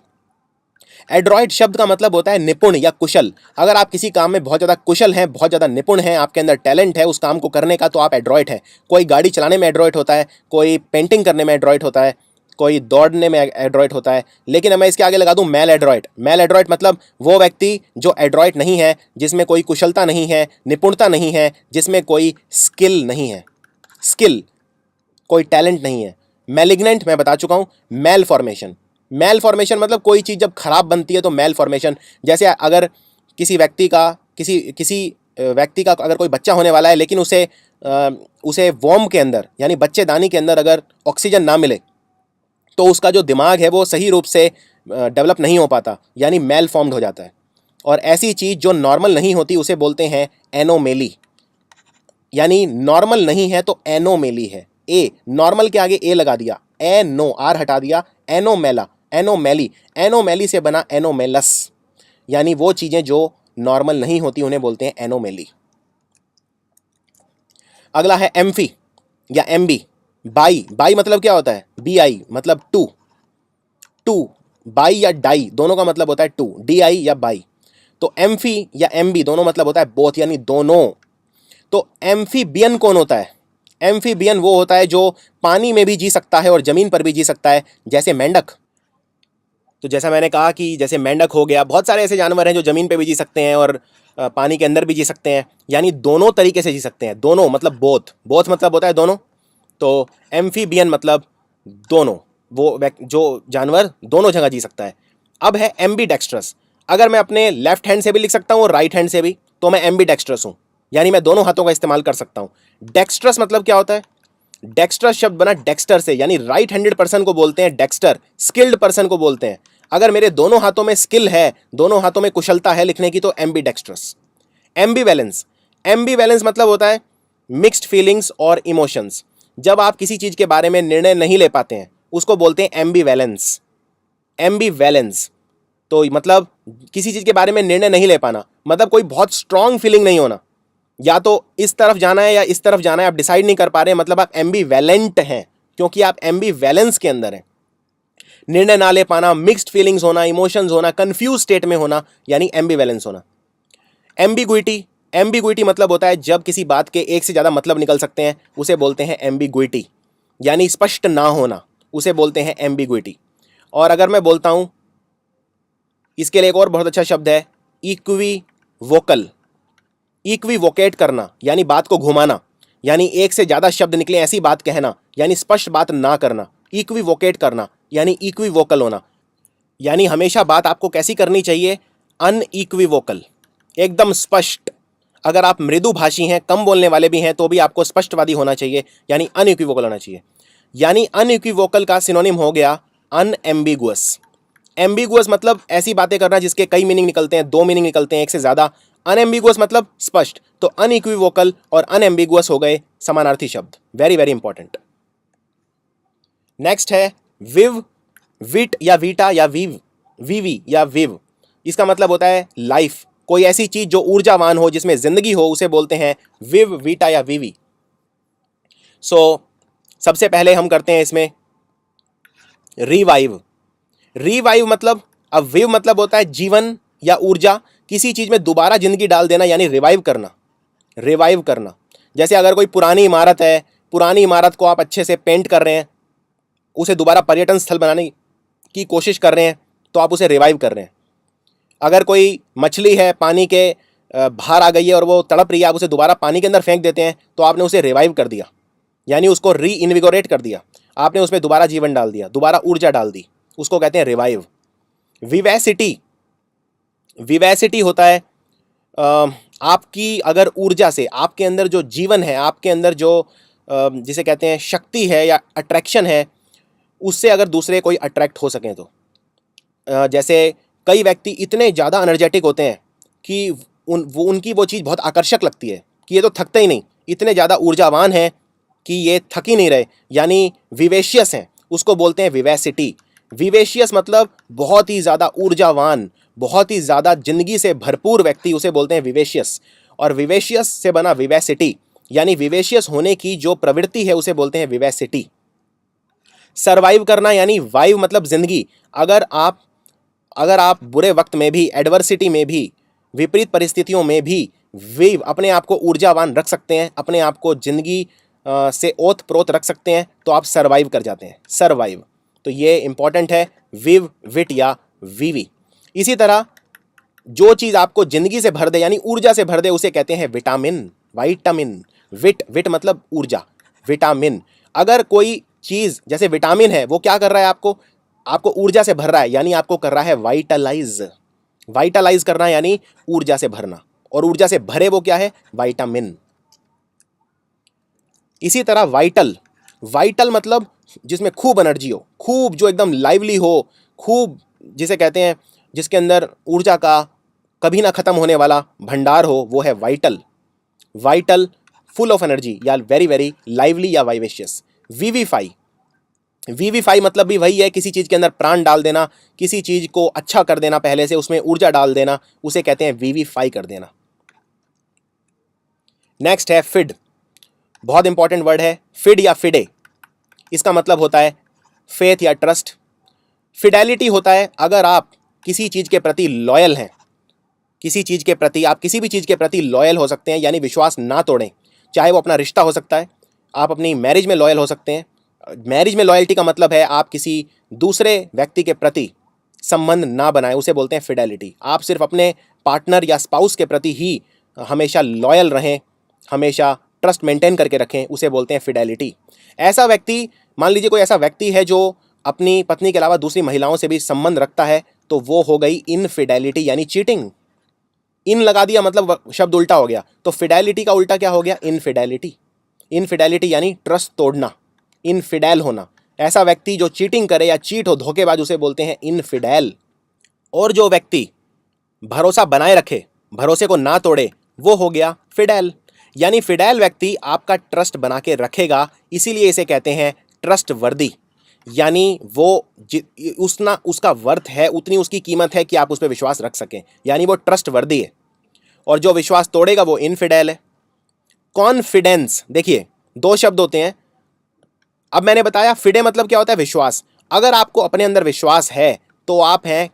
Speaker 1: एड्रॉइड शब्द का मतलब होता है निपुण या कुशल। अगर आप किसी काम में बहुत ज़्यादा कुशल हैं, बहुत ज़्यादा निपुण हैं, आपके अंदर टैलेंट है उस काम को करने का, तो आप एड्रॉइड हैं। कोई गाड़ी चलाने में एड्रॉइड होता है, कोई पेंटिंग करने में एड्रॉइड होता है, कोई दौड़ने में एड्रॉइड होता है। लेकिन मैं इसके आगे लगा दूं मैल एड्रॉइड। मैल एड्रॉइड मतलब वो व्यक्ति जो एड्रॉइड नहीं है, जिसमें कोई कुशलता नहीं है, निपुणता नहीं है, जिसमें कोई स्किल नहीं है, स्किल, कोई टैलेंट नहीं है। मैलिग्नेंट मैं बता चुका हूं, मेल फॉर्मेशन। मेल फॉर्मेशन मतलब कोई चीज़ जब खराब बनती है तो मेल फॉर्मेशन। जैसे अगर किसी व्यक्ति का व्यक्ति का अगर कोई बच्चा होने वाला है, लेकिन उसे वॉर्म के अंदर यानी बच्चेदानी के अंदर अगर ऑक्सीजन ना मिले, तो उसका जो दिमाग है वो सही रूप से डेवलप नहीं हो पाता, यानी मेल फॉर्म्ड हो जाता है। और ऐसी चीज़ जो नॉर्मल नहीं होती उसे बोलते हैं एनोमेली, यानी नॉर्मल नहीं है तो एनोमेली है। ए, नॉर्मल के आगे ए लगा दिया, एनो, आर हटा दिया, एनोमेला, एनोमेली, एनोमेली से बना एनोमेलस, यानी वो चीज़ें जो नॉर्मल नहीं होती उन्हें बोलते हैं एनोमेली। अगला है एम्फी या एमबी, बाई। बाई मतलब क्या होता है, BI मतलब टू, टू, बाई या डाई दोनों का मतलब होता है टू, DI या बाई। तो एम्फी या एमबी दोनों मतलब होता है बोथ, यानी दोनों। तो एम्फीबियन कौन होता है, एम्फीबियन वो होता है जो पानी में भी जी सकता है और ज़मीन पर भी जी सकता है, जैसे मेंढक। तो जैसा मैंने कहा कि जैसे मेंढक हो गया, बहुत सारे ऐसे जानवर हैं जो ज़मीन पे भी जी सकते हैं और पानी के अंदर भी जी सकते हैं, यानी दोनों तरीके से जी सकते हैं। दोनों मतलब बोथ, बोथ मतलब होता है दोनों। तो एम्फीबियन मतलब दोनों, वो जो जानवर दोनों जगह जी सकता है। अब है एम्बीडेक्स्ट्रस। अगर मैं अपने लेफ्ट हैंड से भी लिख सकता हूँ और राइट हैंड से भी, तो मैं एम्बीडेक्स्ट्रस हूँ, यानी मैं दोनों हाथों का इस्तेमाल कर सकता हूँ। डेक्स्ट्रस मतलब क्या होता है, डेक्स्ट्रस शब्द बना डेक्स्टर से, यानी राइट हैंडेड पर्सन को बोलते हैं डेक्स्टर, स्किल्ड पर्सन को बोलते हैं। अगर मेरे दोनों हाथों में स्किल है, दोनों हाथों में कुशलता है लिखने की, तो एम्बीडेक्स्ट्रस। एम्बीवैलेंस, एम्बीवैलेंस मतलब होता है मिक्स्ड फीलिंग्स और इमोशंस। जब आप किसी चीज के बारे में निर्णय नहीं ले पाते हैं उसको बोलते हैं एम्बीवैलेंस। एम्बीवैलेंस तो मतलब किसी चीज के बारे में निर्णय नहीं ले पाना, मतलब कोई बहुत स्ट्रांग फीलिंग नहीं होना, या तो इस तरफ जाना है या इस तरफ जाना है, आप डिसाइड नहीं कर पा रहे, मतलब आप एम्बीवैलेंट हैं, क्योंकि आप एम्बीवैलेंस के अंदर हैं। निर्णय ना ले पाना, मिक्स्ड फीलिंग्स होना, इमोशंस होना, कंफ्यूज स्टेट में होना, यानी एम्बीवैलेंस होना। एम्बिग्विटी, एम्बिग्विटी मतलब होता है जब किसी बात के एक से ज़्यादा मतलब निकल सकते हैं, उसे बोलते हैं एम्बिग्विटी, यानी स्पष्ट ना होना, उसे बोलते हैं एम्बिग्विटी। और अगर मैं बोलता हूं, इसके लिए एक और बहुत अच्छा शब्द है इक्विवोकल, इक्विवोकेट करना, यानी बात को घुमाना। यानी एक से ज़्यादा शब्द निकले ऐसी बात कहना, यानी स्पष्ट बात ना करना। इक्विवोकेट करना यानी इक्विवोकल होना, यानी हमेशा बात आपको कैसी करनी चाहिए, अनइक्विवोकल, एकदम स्पष्ट। अगर आप मृदुभाषी हैं, कम बोलने वाले भी हैं, तो भी आपको स्पष्टवादी होना चाहिए, यानी अनइक्विवोकल होना चाहिए। यानी अनइक्विवोकल का सिनोनिम हो गया अनएम्बिगुअस। एम्बिगुअस मतलब ऐसी बातें करना जिसके कई मीनिंग निकलते हैं, 2 मीनिंग निकलते हैं, एक से ज़्यादा। अनएम्बिगुअस मतलब स्पष्ट। तो अनइक्विवोकल और अनएम्बिगुअस हो गए समानार्थी शब्द। Very very important. नेक्स्ट है विव, विट या वीटा या विव, वीवी या विव। इसका मतलब होता है लाइफ। कोई ऐसी चीज जो ऊर्जावान हो, जिसमें जिंदगी हो, उसे बोलते हैं विव, वीटा या वीवी। सबसे पहले हम करते हैं इसमें रिवाइव। रिवाइव मतलब, अब विव मतलब होता है जीवन या ऊर्जा, किसी चीज में दोबारा जिंदगी डाल देना, यानी रिवाइव करना। रिवाइव करना, जैसे अगर कोई पुरानी इमारत है, पुरानी इमारत को आप अच्छे से पेंट कर रहे हैं, उसे दोबारा पर्यटन स्थल बनाने की कोशिश कर रहे हैं, तो आप उसे रिवाइव कर रहे हैं। अगर कोई मछली है, पानी के बाहर आ गई है और वो तड़प रही है, आप उसे दोबारा पानी के अंदर फेंक देते हैं, तो आपने उसे रिवाइव कर दिया, यानी उसको री इन्विगोरेट कर दिया। आपने उसमें दोबारा जीवन डाल दिया, दोबारा ऊर्जा डाल दी, उसको कहते हैं रिवाइव। विवेसिटी, विवेसिटी होता है आपकी अगर ऊर्जा से, आपके अंदर जो जीवन है, आपके अंदर जो जिसे कहते हैं शक्ति है या अट्रैक्शन है, उससे अगर दूसरे कोई अट्रैक्ट हो सकें तो। जैसे कई व्यक्ति इतने ज़्यादा एनर्जेटिक होते हैं कि उनकी वो चीज़ बहुत आकर्षक लगती है कि ये तो थकते ही नहीं, इतने ज़्यादा ऊर्जावान हैं कि ये थक ही नहीं रहे, यानी विवेशियस हैं, उसको बोलते हैं विवेसिटी। विवेशियस मतलब बहुत ही ज़्यादा ऊर्जावान, बहुत ही ज़्यादा जिंदगी से भरपूर व्यक्ति, उसे बोलते हैं विवेशियस। और विवेशियस से बना विवेसिटी, यानी विवेशियस होने की जो प्रवृत्ति है, उसे बोलते हैं विवेसिटी। सरवाइव करना यानी वाइव मतलब जिंदगी। अगर आप बुरे वक्त में भी, एडवर्सिटी में भी, विपरीत परिस्थितियों में भी विव, अपने आप को ऊर्जावान रख सकते हैं, अपने आप को जिंदगी से ओत प्रोत रख सकते हैं, तो आप सरवाइव कर जाते हैं, सरवाइव। तो ये इंपॉर्टेंट है, विव, विट या वीवी। इसी तरह जो चीज़ आपको जिंदगी से भर दे, यानी ऊर्जा से भर दे, उसे कहते हैं विटामिन, वाइटामिन। विट, विट मतलब ऊर्जा, विटामिन। अगर कोई चीज़ जैसे विटामिन है, वो क्या कर रहा है, आपको ऊर्जा से भर रहा है, यानी आपको कर रहा है वाइटलाइज। वाइटलाइज करना यानी ऊर्जा से भरना, और ऊर्जा से भरे वो क्या है, वाइटामिन। इसी तरह वाइटल, वाइटल मतलब जिसमें खूब एनर्जी हो, खूब जो एकदम लाइवली हो, खूब जिसे कहते हैं जिसके अंदर ऊर्जा का कभी ना खत्म होने वाला भंडार हो, वो है vital. Vital, full of energy या वेरी वेरी लाइवली या वाइवेशियस। वीवीफाई, वीवीफाई मतलब भी वही है, किसी चीज़ के अंदर प्राण डाल देना, किसी चीज़ को अच्छा कर देना, पहले से उसमें ऊर्जा डाल देना, उसे कहते हैं वीवीफाई कर देना। नेक्स्ट है फिड, बहुत इंपॉर्टेंट वर्ड है, फिड या फिडे। इसका मतलब होता है फेथ या ट्रस्ट। फिडेलिटी होता है अगर आप किसी चीज़ के प्रति लॉयल हैं, किसी चीज़ के प्रति, आप किसी भी चीज़ के प्रति लॉयल हो सकते हैं, यानी विश्वास ना तोड़ें, चाहे वो अपना रिश्ता हो सकता है, आप अपनी मैरिज में लॉयल हो सकते हैं। मैरिज में लॉयल्टी का मतलब है आप किसी दूसरे व्यक्ति के प्रति संबंध ना बनाएं, उसे बोलते हैं फिडेलिटी। आप सिर्फ अपने पार्टनर या स्पाउस के प्रति ही हमेशा लॉयल रहें, हमेशा ट्रस्ट मेंटेन करके रखें, उसे बोलते हैं फिडेलिटी। ऐसा व्यक्ति, मान लीजिए कोई ऐसा व्यक्ति है जो अपनी पत्नी के अलावा दूसरी महिलाओं से भी संबंध रखता है, तो वो हो गई इनफिडेलिटी यानी चीटिंग। इन लगा दिया मतलब शब्द उल्टा हो गया, तो फिडेलिटी का उल्टा क्या हो गया, इनफिडेलिटी। इनफिडेलिटी यानी ट्रस्ट तोड़ना, इनफिडेल होना। ऐसा व्यक्ति जो चीटिंग करे या चीट हो, धोखेबाज, उसे बोलते हैं इनफिडेल। और जो व्यक्ति भरोसा बनाए रखे, भरोसे को ना तोड़े, वो हो गया फिडेल। यानी फिडेल व्यक्ति आपका ट्रस्ट बना के रखेगा, इसीलिए इसे कहते हैं ट्रस्ट वर्दी। यानी वो उसका वर्थ है, उतनी उसकी कीमत है कि आप उस पर विश्वास रख सकें, यानी वो ट्रस्ट वर्दी है। और जो विश्वास तोड़ेगा वो इनफिडेल है। कॉन्फिडेंस, देखिए 2 शब्द होते हैं। अब मैंने बताया फिडे मतलब क्या होता है, विश्वास। अगर आपको अपने अंदर विश्वास है तो आप हैं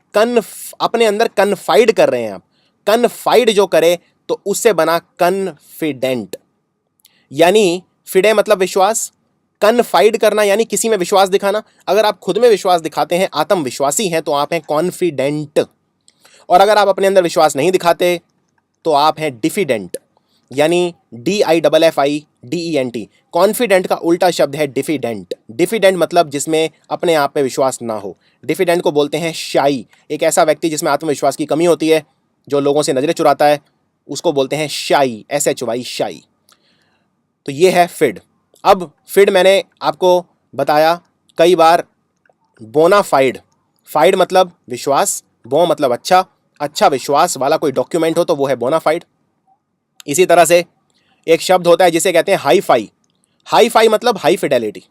Speaker 1: अपने अंदर कन्फाइड कर रहे हैं। आप कन्फाइड जो करे तो उससे बना कन्फिडेंट। यानी फिडे मतलब विश्वास, कन्फाइड करना यानी किसी में विश्वास दिखाना। अगर आप खुद में विश्वास दिखाते हैं, आत्मविश्वासी हैं, तो आप हैं कॉन्फिडेंट। और अगर आप अपने अंदर विश्वास नहीं दिखाते तो आप हैं डिफिडेंट। यानी DIFFIDENT। कॉन्फिडेंट का उल्टा शब्द है डिफिडेंट। डिफिडेंट मतलब जिसमें अपने आप पे विश्वास ना हो। डिफिडेंट को बोलते हैं शाई। एक ऐसा व्यक्ति जिसमें आत्मविश्वास की कमी होती है, जो लोगों से नजरें चुराता है, उसको बोलते हैं शाई, SHY, शाई। तो ये है फिड। अब फिड मैंने आपको बताया कई बार बोनाफाइड। फाइड मतलब विश्वास, बो मतलब अच्छा, अच्छा विश्वास वाला कोई डॉक्यूमेंट हो तो वो है बोनाफाइड। इसी तरह से एक शब्द होता है जिसे कहते हैं हाई फाई। हाई फाई मतलब हाई फिडेलिटी।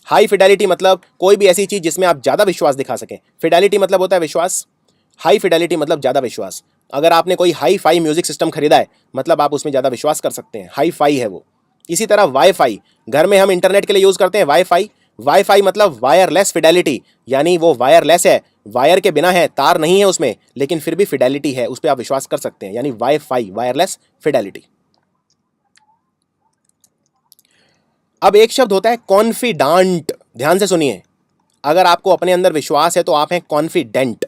Speaker 1: हाई फिडेलिटी मतलब कोई भी ऐसी चीज जिसमें आप ज्यादा विश्वास दिखा सकें। फिडेलिटी मतलब होता है विश्वास, हाई फिडेलिटी मतलब ज्यादा विश्वास। अगर आपने कोई हाई फाई म्यूजिक सिस्टम खरीदा है मतलब आप उसमें ज्यादा विश्वास कर सकते हैं, हाई फाई है वो। इसी तरह वाईफाई, घर में हम इंटरनेट के लिए यूज करते हैं वाईफाई। वाईफाई मतलब वायरलेस फिडेलिटी, यानी वो वायरलेस है, वायर के बिना है, तार नहीं है उसमें, लेकिन फिर भी फिडेलिटी है, उस पर आप विश्वास कर सकते हैं, यानी वाईफाई, वायरलेस फिडेलिटी। अब एक शब्द होता है कॉन्फिडांट। ध्यान से सुनिए, अगर आपको अपने अंदर विश्वास है तो आप हैं कॉन्फिडेंट,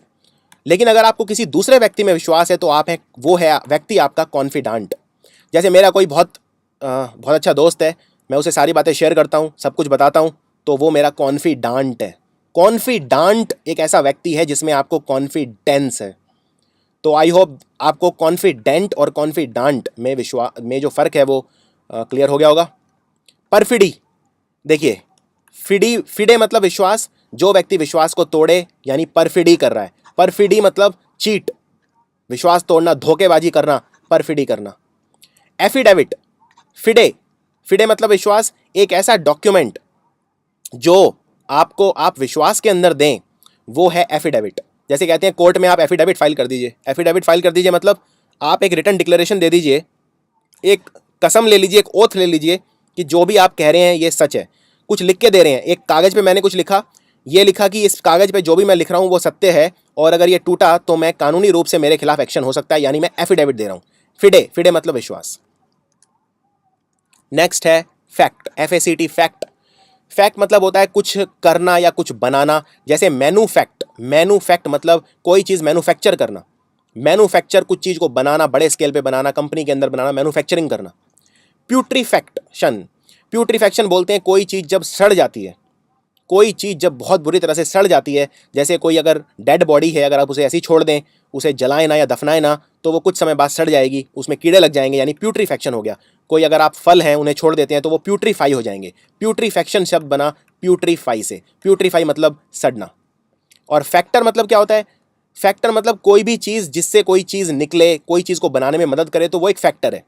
Speaker 1: लेकिन अगर आपको किसी दूसरे व्यक्ति में विश्वास है तो आप हैं, वो है व्यक्ति आपका कॉन्फिडांट। जैसे मेरा कोई बहुत अच्छा दोस्त है, मैं उसे सारी बातें शेयर करता हूँ, सब कुछ बताता हूँ, तो वो मेरा कॉन्फिडांट है। कॉन्फिडांट एक ऐसा व्यक्ति है जिसमें आपको कॉन्फिडेंस है। तो आई होप आपको कॉन्फिडेंट और कॉन्फिडांट में विश्वास में जो फर्क है वो क्लियर हो गया होगा। परफिडी, देखिए, फिडे मतलब विश्वास, जो व्यक्ति विश्वास को तोड़े यानी परफिडी कर रहा है। परफिडी मतलब चीट, विश्वास तोड़ना, धोखेबाजी करना, परफिडी करना। एफिडेविट, फिडे, फिडे मतलब विश्वास, एक ऐसा डॉक्यूमेंट जो आपको आप विश्वास के अंदर दें, वो है एफिडेविट। जैसे कहते हैं कोर्ट में आप एफिडेविट फाइल कर दीजिए। एफिडेविट फाइल कर दीजिए मतलब आप एक रिटन डिक्लेरेशन दे दीजिए, एक कसम ले लीजिए, एक ओथ ले लीजिए कि जो भी आप कह रहे हैं ये सच है। कुछ लिख के दे रहे हैं, एक कागज पे मैंने कुछ लिखा, ये लिखा कि इस कागज पे जो भी मैं लिख रहा हूं वो सत्य है, और अगर ये टूटा तो मैं कानूनी रूप से मेरे खिलाफ एक्शन हो सकता है, यानी मैं एफिडेविट दे रहा हूं। फिडे, फिडे मतलब विश्वास। नेक्स्ट है फैक्ट, FACT, फैक्ट। फैक्ट मतलब होता है कुछ करना या कुछ बनाना। जैसे मैन्युफैक्ट, मैन्युफैक्ट मतलब कोई चीज मैन्युफैक्चर करना। मैन्युफैक्चर कुछ चीज को बनाना, बड़े स्केल पे बनाना, कंपनी के अंदर बनाना, मैन्युफैक्चरिंग करना। प्यूट्रीफैक्शन, प्यूट्रीफैक्शन बोलते हैं कोई चीज जब सड़ जाती है, कोई चीज जब बहुत बुरी तरह से सड़ जाती है, जैसे कोई अगर डेड बॉडी है, अगर आप उसे ऐसे ही छोड़ दें, उसे जलाएं ना या दफनाएं ना, तो वो कुछ समय बाद सड़ जाएगी, उसमें कीड़े लग जाएंगे, यानी प्यूट्रीफैक्शन हो गया। कोई अगर आप फल हैं उन्हें छोड़ देते हैं तो वो प्यूट्रीफाई हो जाएंगे। प्यूट्रीफैक्शन शब्द बना प्यूट्रीफाई से। प्यूट्रीफाई मतलब सड़ना। और फैक्टर मतलब क्या होता है? फैक्टर मतलब कोई भी चीज़ जिससे कोई चीज़ निकले, कोई चीज़ को बनाने में मदद करे, तो वो एक फैक्टर है।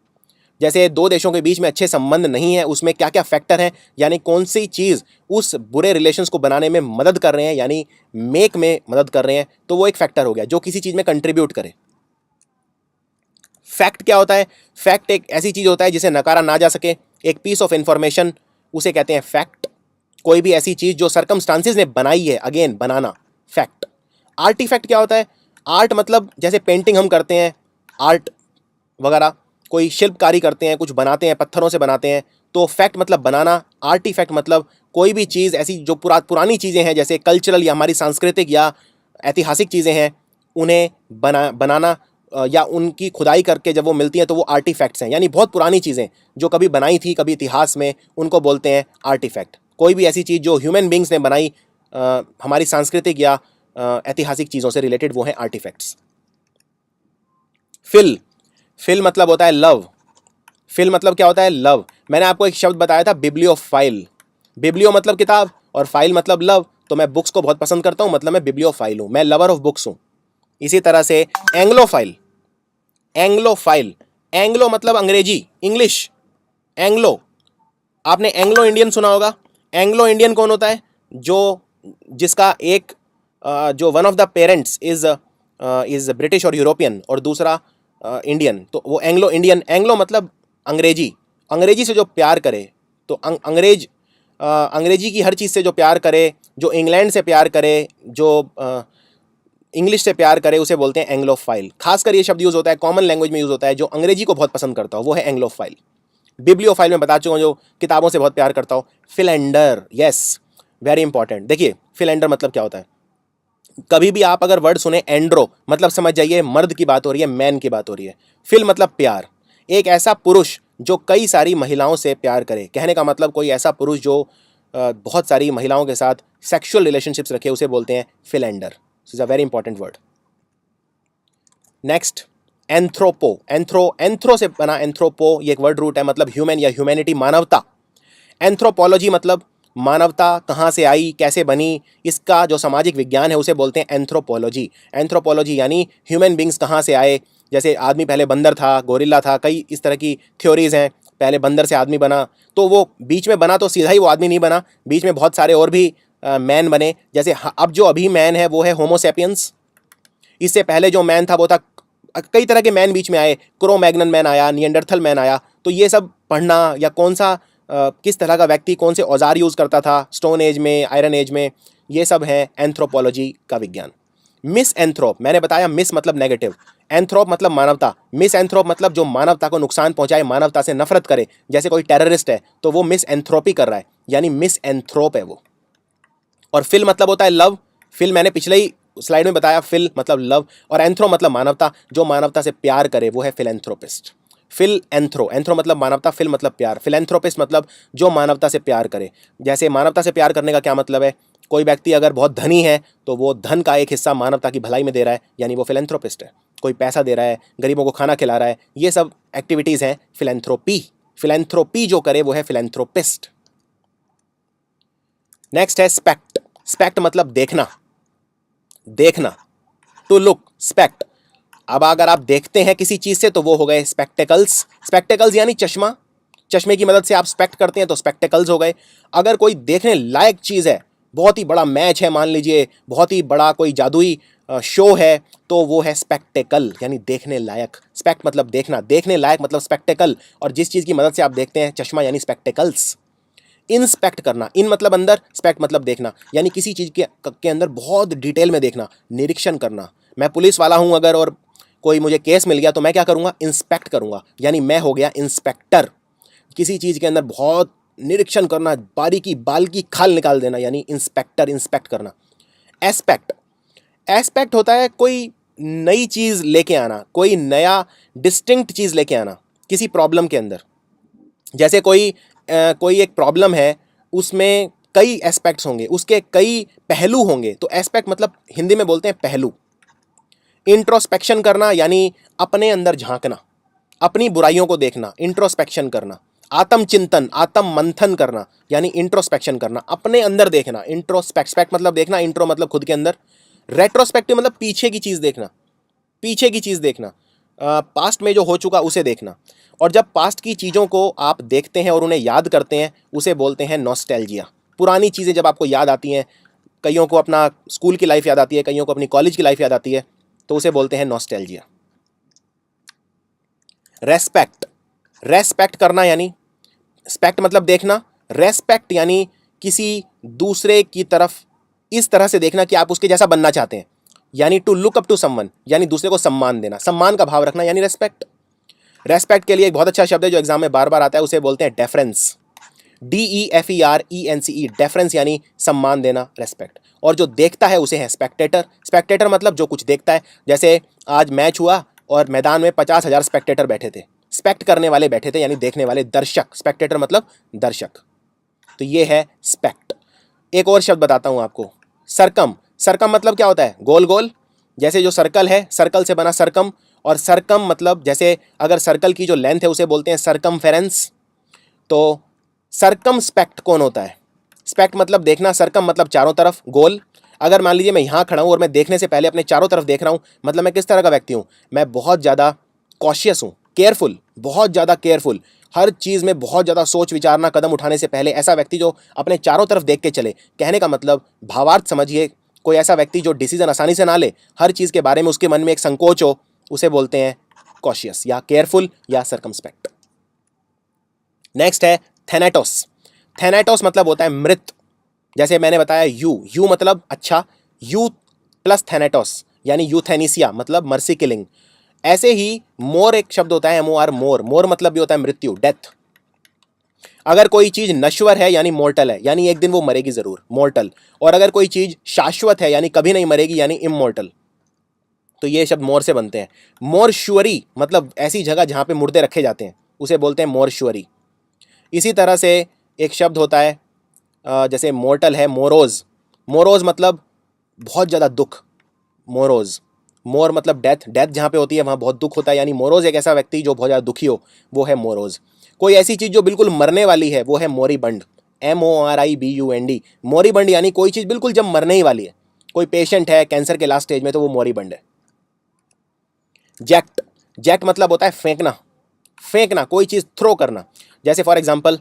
Speaker 1: जैसे दो देशों के बीच में अच्छे संबंध नहीं है, उसमें क्या क्या फैक्टर हैं, यानी कौन सी चीज़ उस बुरे रिलेशंस को बनाने में मदद कर रहे हैं, यानी मेक में मदद कर रहे हैं, तो वो एक फैक्टर हो गया जो किसी चीज़ में कंट्रीब्यूट करे। फैक्ट क्या होता है? फैक्ट एक ऐसी चीज़ होता है जिसे नकारा ना जा सके, एक पीस ऑफ इंफॉर्मेशन, उसे कहते हैं फैक्ट। कोई भी ऐसी चीज़ जो सर्कमस्टांसिस ने बनाई है, अगेन बनाना, फैक्ट। आर्टिफैक्ट क्या होता है? आर्ट मतलब जैसे पेंटिंग हम करते हैं, आर्ट वगैरह, कोई शिल्पकारी करते हैं, कुछ बनाते हैं, पत्थरों से बनाते हैं, तो फैक्ट मतलब बनाना। आर्टिफैक्ट मतलब कोई भी चीज़ ऐसी जो पुरानी चीज़ें हैं, जैसे कल्चरल या हमारी सांस्कृतिक या ऐतिहासिक चीज़ें हैं, उन्हें बनाना या उनकी खुदाई करके जब वो मिलती हैं तो वो आर्टिफैक्ट्स हैं, यानी बहुत पुरानी चीज़ें जो कभी बनाई थी कभी इतिहास में, उनको बोलते हैं आर्टिफैक्ट। कोई भी ऐसी चीज़ जो ह्यूमन बींग्स ने बनाई, हमारी सांस्कृतिक या ऐतिहासिक चीज़ों से रिलेटेड, वो हैं आर्टिफैक्ट्स। फिल, फिल मतलब होता है लव। फिल मतलब क्या होता है? लव। मैंने आपको एक शब्द बताया था, बिब्लियोफाइल। बिब्लियो मतलब किताब और फाइल मतलब लव, तो मैं बुक्स को बहुत पसंद करता हूं, मतलब मैं बिब्लियोफाइल हूं, मैं लवर ऑफ बुक्स हूं। इसी तरह से एंग्लोफाइल, एंग्लोफाइल, एंग्लो मतलब अंग्रेजी, इंग्लिश, एंग्लो। आपने एंग्लो इंडियन सुना होगा। एंग्लो इंडियन कौन होता है? जो जिसका एक जो one of the parents is British और यूरोपियन और दूसरा इंडियन, तो वो एंग्लो इंडियन। एंग्लो मतलब अंग्रेजी, अंग्रेजी से जो प्यार करे, तो अंग्रेजी की हर चीज़ से जो प्यार करे, जो इंग्लैंड से प्यार करे, जो इंग्लिश से प्यार करे, उसे बोलते हैं एंग्लोफाइल। खासकर ये शब्द यूज़ होता है, कॉमन लैंग्वेज में यूज़ होता है, जो अंग्रेजी को बहुत पसंद करता हो वो है एंग्लोफाइल। बिब्लियोफाइल में बता चुका हूँ, जो किताबों से बहुत प्यार करता हो। Philander, yes, very important. देखिए फिलेंडर मतलब क्या होता है? कभी भी आप अगर वर्ड सुने एंड्रो, मतलब समझ जाइए मर्द की बात हो रही है, मैन की बात हो रही है। फिल मतलब प्यार। एक ऐसा पुरुष जो कई सारी महिलाओं से प्यार करे, कहने का मतलब कोई ऐसा पुरुष जो बहुत सारी महिलाओं के साथ सेक्सुअल रिलेशनशिप्स रखे, उसे बोलते हैं Philander. Is a very important word. Next, anthropo. Anthro से बना एंथ्रोपो, ये एक वर्ड रूट है, मतलब ह्यूमन या ह्यूमैनिटी, मानवता। एंथ्रोपोलॉजी मतलब मानवता कहाँ से आई, कैसे बनी, इसका जो सामाजिक विज्ञान है उसे बोलते हैं एंथ्रोपोलॉजी। एंथ्रोपोलॉजी यानी ह्यूमन बींग्स कहाँ से आए, जैसे आदमी पहले बंदर था, गोरिल्ला था, कई इस तरह की थ्योरीज हैं। पहले बंदर से आदमी बना, तो वो बीच में बना तो सीधा ही वो आदमी नहीं बना, बीच में बहुत सारे और भी मैन बने। जैसे अब जो अभी मैन है वो है होमोसेपियंस। इससे पहले जो मैन था वो था, कई तरह के मैन बीच में आए, क्रो मैग्नन मैन आया, नियंडरथल मैन आया। तो ये सब पढ़ना, या कौन सा किस तरह का व्यक्ति कौन से औजार यूज़ करता था स्टोन एज में, आयरन एज में, ये सब है एंथ्रोपोलॉजी का विज्ञान। मिस एंथ्रोप, मैंने बताया मिस मतलब नेगेटिव, एंथ्रोप मतलब मानवता। मिस एंथ्रोप मतलब जो मानवता को नुकसान पहुंचाए, मानवता से नफरत करे, जैसे कोई टेररिस्ट है तो वो मिस एंथ्रोपी कर रहा है, यानी मिस एंथ्रोप है वो। और फिल मतलब होता है लव। फिल मैंने पिछले ही स्लाइड में बताया, फिल मतलब लव, और एंथ्रो मतलब मानवता, जो मानवता से प्यार करे वो है फिलेंथ्रोपिस्ट। फिल एंथ्रो, एंथ्रो मतलब मानवता, फिल मतलब प्यार, फिलेंथ्रोपिस्ट मतलब जो मानवता से प्यार करे। जैसे मानवता से प्यार करने का क्या मतलब है, कोई व्यक्ति अगर बहुत धनी है तो वो धन का एक हिस्सा मानवता की भलाई में दे रहा है, यानी वो फिलेंथ्रोपिस्ट है। कोई पैसा दे रहा है, गरीबों को खाना खिला रहा है, ये सब एक्टिविटीज़ हैं फिलेंथ्रोपी। फिलेंथ्रोपी जो करे वो है फिलेंथ्रोपिस्ट। नेक्स्ट है स्पेक्ट। स्पेक्ट मतलब देखना, देखना, टू लुक, स्पेक्ट। अब अगर आप देखते हैं किसी चीज से तो वो हो गए स्पेक्टेकल्स। स्पेक्टेकल्स यानी चश्मा, चश्मे की मदद से आप स्पेक्ट करते हैं तो स्पेक्टेकल्स हो गए। अगर कोई देखने लायक चीज है, बहुत ही बड़ा मैच है मान लीजिए, बहुत ही बड़ा कोई जादुई शो है, तो वो है स्पेक्टेकल, यानी देखने लायक। स्पेक्ट मतलब देखना, देखने लायक मतलब स्पेक्टेकल, और जिस चीज की मदद से आप देखते हैं चश्मा, यानी स्पेक्टेकल्स। इंस्पेक्ट करना, इन मतलब अंदर, स्पेक्ट मतलब देखना, यानी किसी चीज के अंदर बहुत डिटेल में देखना, निरीक्षण करना। मैं पुलिस वाला हूं अगर, और कोई मुझे केस मिल गया तो मैं क्या करूंगा, इंस्पेक्ट करूंगा, यानी मैं हो गया इंस्पेक्टर। किसी चीज के अंदर बहुत निरीक्षण करना, बारीकी बाल की खाल निकाल देना, यानी इंस्पेक्टर, इंस्पेक्ट करना। एस्पेक्ट, एस्पेक्ट होता है कोई नई चीज लेके आना, कोई नया डिस्टिंक्ट चीज लेके आना किसी प्रॉब्लम के अंदर। जैसे कोई एक प्रॉब्लम है, उसमें कई एस्पेक्ट्स होंगे, उसके कई पहलू होंगे, तो एस्पेक्ट मतलब हिंदी में बोलते हैं पहलू। इंट्रोस्पेक्शन करना यानी अपने अंदर झांकना, अपनी बुराइयों को देखना, इंट्रोस्पेक्शन करना। आत्मचिंतन, आत्म मंथन करना, यानी इंट्रोस्पेक्शन करना, अपने अंदर देखना। इंट्रोस्पेक्ट मतलब देखना, इंट्रो मतलब खुद के अंदर, रेट्रोस्पेक्टिव मतलब पीछे की चीज देखना, पीछे की चीज देखना, पास्ट में जो हो चुका उसे देखना। और जब पास्ट की चीज़ों को आप देखते हैं और उन्हें याद करते हैं, उसे बोलते हैं नॉस्टैल्जिया। पुरानी चीज़ें जब आपको याद आती हैं, कईयों को अपना स्कूल की लाइफ याद आती है, कईयों को अपनी कॉलेज की लाइफ याद आती है, तो उसे बोलते हैं नॉस्टैल्जिया। रेस्पेक्ट, रेस्पेक्ट करना यानी, स्पेक्ट मतलब देखना, रेस्पेक्ट यानी किसी दूसरे की तरफ इस तरह से देखना कि आप उसके जैसा बनना चाहते हैं, यानी to look up to someone, यानी दूसरे को सम्मान देना, सम्मान का भाव रखना, यानी रेस्पेक्ट। रेस्पेक्ट के लिए एक बहुत अच्छा शब्द है जो एग्जाम में बार बार आता है, उसे बोलते हैं डेफरेंस। DEFERENCE, डेफरेंस यानी सम्मान देना, रेस्पेक्ट। और जो देखता है उसे है स्पेक्टेटर। स्पेक्टेटर मतलब जो कुछ देखता है, जैसे आज मैच हुआ और मैदान में 50,000 स्पेक्टेटर बैठे थे, स्पेक्ट करने वाले बैठे थे, यानी देखने वाले, दर्शक। स्पेक्टेटर मतलब दर्शक। तो ये है स्पेक्ट। एक और शब्द बताता हूं आपको, सरकम। सरकम मतलब क्या होता है, गोल गोल, जैसे जो सर्कल है, सर्कल से बना सरकम। और सरकम मतलब जैसे अगर सर्कल की जो लेंथ है उसे बोलते हैं सरकमफेरेंस। तो सरकम स्पेक्ट कौन होता है, स्पेक्ट मतलब देखना, सरकम मतलब चारों तरफ, गोल। अगर मान लीजिए मैं यहाँ खड़ा हूँ और मैं देखने से पहले अपने चारों तरफ देख रहा हूँ, मतलब मैं किस तरह का व्यक्ति हूँ, मैं बहुत ज़्यादा कॉशियस हूँ, केयरफुल, बहुत ज़्यादा केयरफुल, हर चीज़ में बहुत ज़्यादा सोच विचारना, कदम उठाने से पहले। ऐसा व्यक्ति जो अपने चारों तरफ देख के चले, कहने का मतलब भावार्थ समझिए, कोई ऐसा व्यक्ति जो डिसीजन आसानी से ना ले, हर चीज़ के बारे में उसके मन में एक संकोच हो, उसे बोलते हैं कॉशियस या केयरफुल या सर्कमस्पेक्ट। नेक्स्ट है थैनाटोस। थैनाटोस मतलब होता है मृत। जैसे मैंने बताया यू मतलब अच्छा, यू प्लस थैनाटोस यानी यूथेनेसिया मतलब मर्सी किलिंग। ऐसे ही मोर एक शब्द होता है, MOR, मोर। मोर मतलब भी होता है मृत्यु, डेथ। अगर कोई चीज नश्वर है यानी मोर्टल है, यानी एक दिन वो मरेगी जरूर, मोर्टल। और अगर कोई चीज शाश्वत है यानी कभी नहीं मरेगी, यानी इमोर्टल। तो ये शब्द मोर से बनते हैं। मोर्शुअरी मतलब ऐसी जगह जहाँ पे मुर्दे रखे जाते हैं, उसे बोलते हैं मोर्शुअरी। इसी तरह से एक शब्द होता है जैसे मोर्टल है, मोरोज। मोरोज मतलब बहुत ज़्यादा दुख, मोरोज। मोर मतलब डेथ, डेथ जहाँ पे होती है वहाँ बहुत दुख होता है, यानी मोरोज एक ऐसा व्यक्ति जो बहुत ज़्यादा दुखी हो, वो है मोरोज। कोई ऐसी चीज़ जो बिल्कुल मरने वाली है, वो है मोरीबंड, MORIBUND। मोरीबंड यानी कोई चीज़ बिल्कुल जब मरने ही वाली है, कोई पेशेंट है कैंसर के लास्ट स्टेज में, तो वो मोरीबंड है। जैक्ट, जैक्ट मतलब होता है फेंकना, फेंकना, कोई चीज़ थ्रो करना। जैसे फॉर एग्जाम्पल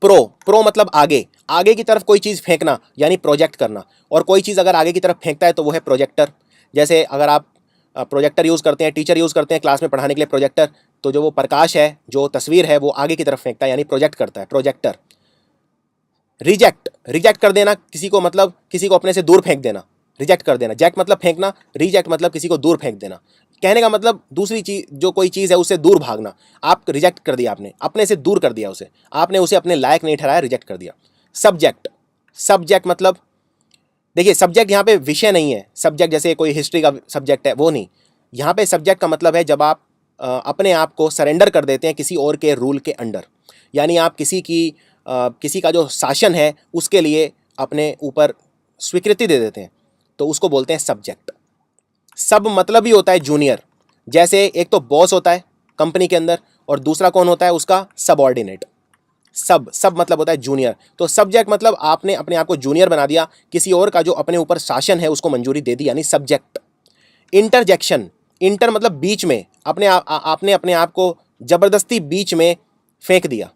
Speaker 1: प्रो, प्रो मतलब आगे, आगे की तरफ कोई चीज़ फेंकना यानी प्रोजेक्ट करना। और कोई चीज़ अगर आगे की तरफ फेंकता है तो वो है प्रोजेक्टर। जैसे अगर आप प्रोजेक्टर यूज़ करते हैं, टीचर यूज़ करते हैं क्लास में पढ़ाने के लिए प्रोजेक्टर, तो जो वो प्रकाश है, जो तस्वीर है, वो आगे की तरफ फेंकता है यानी प्रोजेक्ट करता है, प्रोजेक्टर। रिजेक्ट, रिजेक्ट कर देना किसी को, मतलब किसी को अपने से दूर फेंक देना, रिजेक्ट कर देना। जैक मतलब फेंकना, रिजेक्ट मतलब किसी को दूर फेंक देना। कहने का मतलब दूसरी चीज, जो कोई चीज़ है उससे दूर भागना। आप रिजेक्ट कर दिया, आपने अपने से दूर कर दिया उसे, आपने उसे अपने लायक नहीं ठहराया, रिजेक्ट कर दिया। सब्जेक्ट, सब्जेक्ट मतलब देखिए सब्जेक्ट यहाँ पे विषय नहीं है, सब्जेक्ट जैसे कोई हिस्ट्री का सब्जेक्ट है वो नहीं। यहाँ पे सब्जेक्ट का मतलब है जब आप अपने आप को सरेंडर कर देते हैं किसी और के रूल के अंडर, यानी आप किसी का जो शासन है उसके लिए अपने ऊपर स्वीकृति दे देते हैं, तो उसको बोलते हैं सब्जेक्ट। सब मतलब ही होता है जूनियर। जैसे एक तो बॉस होता है कंपनी के अंदर, और दूसरा कौन होता है उसका सबऑर्डिनेट। सब मतलब होता है जूनियर। तो सब्जेक्ट मतलब आपने अपने आप को जूनियर बना दिया, किसी और का जो अपने ऊपर शासन है उसको मंजूरी दे दी, यानी सब्जेक्ट। इंटरजेक्शन, इंटर मतलब बीच में, आपने अपने आप को जबरदस्ती बीच में फेंक दिया।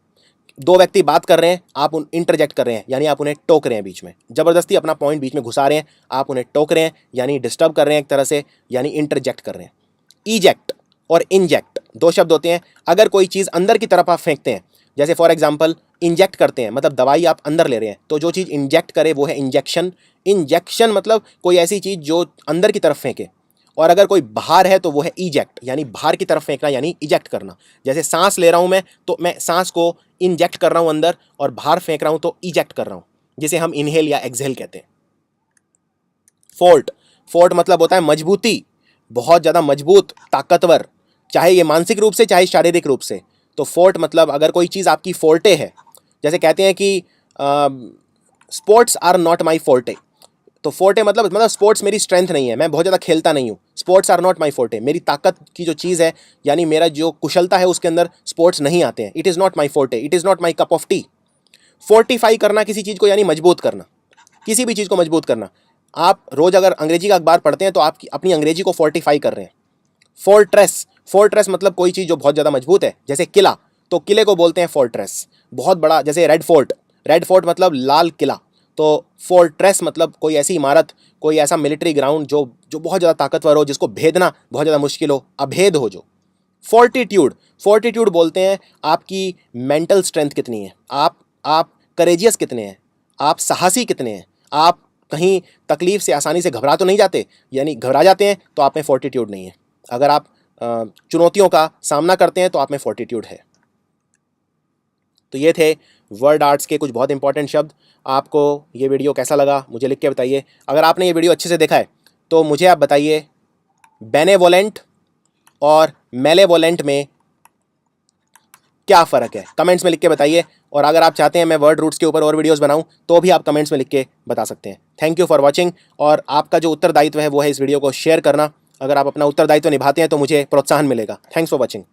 Speaker 1: दो व्यक्ति बात कर रहे हैं, आप उन इंटरजेक्ट कर रहे हैं, यानी आप उन्हें टोक रहे हैं बीच में, जबरदस्ती अपना पॉइंट बीच में घुसा रहे हैं, आप उन्हें टोक रहे हैं यानी डिस्टर्ब कर रहे हैं एक तरह से, यानी इंटरजेक्ट कर रहे हैं। इजेक्ट और इंजेक्ट दो शब्द होते हैं। अगर कोई चीज़ अंदर की तरफ आप फेंकते हैं, जैसे फॉर एग्जांपल इंजेक्ट करते हैं, मतलब दवाई आप अंदर ले रहे हैं, तो जो चीज़ इंजेक्ट करे वो है इंजेक्शन। इंजेक्शन मतलब कोई ऐसी चीज़ जो अंदर की तरफ फेंके, और अगर कोई बाहर है तो वो है इजेक्ट, यानी बाहर की तरफ फेंकना, यानी इजेक्ट करना। जैसे सांस ले रहा हूँ मैं, तो मैं सांस को इंजेक्ट कर रहा हूँ अंदर, और बाहर फेंक रहा हूँ तो इजेक्ट कर रहा हूँ, जिसे हम इनहेल या एक्सहेल कहते हैं। फोर्ट, फोर्ट मतलब होता है मजबूती, बहुत ज़्यादा मजबूत, ताकतवर, चाहे ये मानसिक रूप से चाहे शारीरिक रूप से। तो फोर्ट मतलब अगर कोई चीज़ आपकी फोर्टे है, जैसे कहते हैं कि sports are not my forte, तो फोर्टे मतलब स्पोर्ट्स मेरी स्ट्रेंथ नहीं है, मैं बहुत ज़्यादा खेलता नहीं हूँ। Sports are not my forte, मेरी ताकत की जो चीज़ है, यानी मेरा जो कुशलता है उसके अंदर स्पोर्ट्स नहीं आते हैं। It is not my forte, it is not my cup of T. Fortify करना किसी चीज़ को, यानी मजबूत करना, किसी भी चीज़ को मजबूत करना। आप रोज़ अगर अंग्रेजी का अखबार पढ़ते हैं तो आप अपनी अंग्रेजी को फोर्टिफाई कर रहे हैं। फोर्ट्रेस, फोर्ट्रेस मतलब कोई चीज़ जो बहुत ज़्यादा मजबूत है, जैसे किला, तो किले को बोलते हैं फोर्ट्रेस, बहुत बड़ा। जैसे रेड फोर्ट, रेड फोर्ट मतलब लाल किला, तो फोर्ट्रेस मतलब कोई ऐसी इमारत, कोई ऐसा मिलिट्री ग्राउंड जो जो बहुत ज़्यादा ताकतवर हो, जिसको भेदना बहुत ज़्यादा मुश्किल हो, अभेद हो जो। फोर्टिट्यूड, फोर्टिट्यूड बोलते हैं आपकी मेंटल स्ट्रेंथ कितनी है, आप करेजियस कितने हैं, आप साहसी कितने हैं, आप कहीं तकलीफ से आसानी से घबरा तो नहीं जाते, यानी घबरा जाते हैं तो आप में फोर्टिट्यूड नहीं है। अगर आप चुनौतियों का सामना करते हैं तो आप में फोर्टिट्यूड है। तो ये थे वर्ड आर्ट्स के कुछ बहुत इंपॉर्टेंट शब्द। आपको ये वीडियो कैसा लगा मुझे लिख के बताइए। अगर आपने ये वीडियो अच्छे से देखा है तो मुझे आप बताइए बेनेवोलेंट और मेलेवोलेंट में क्या फ़र्क है, कमेंट्स में लिख के बताइए। और अगर आप चाहते हैं मैं वर्ड रूट्स के ऊपर और वीडियोस बनाऊं तो भी आप कमेंट्स में लिख के बता सकते हैं। Thank you for watching. और आपका जो उत्तरदायित्व है वो है इस वीडियो को शेयर करना। अगर आप अपना उत्तरदायित्व निभाते हैं तो मुझे प्रोत्साहन मिलेगा। Thanks for watching.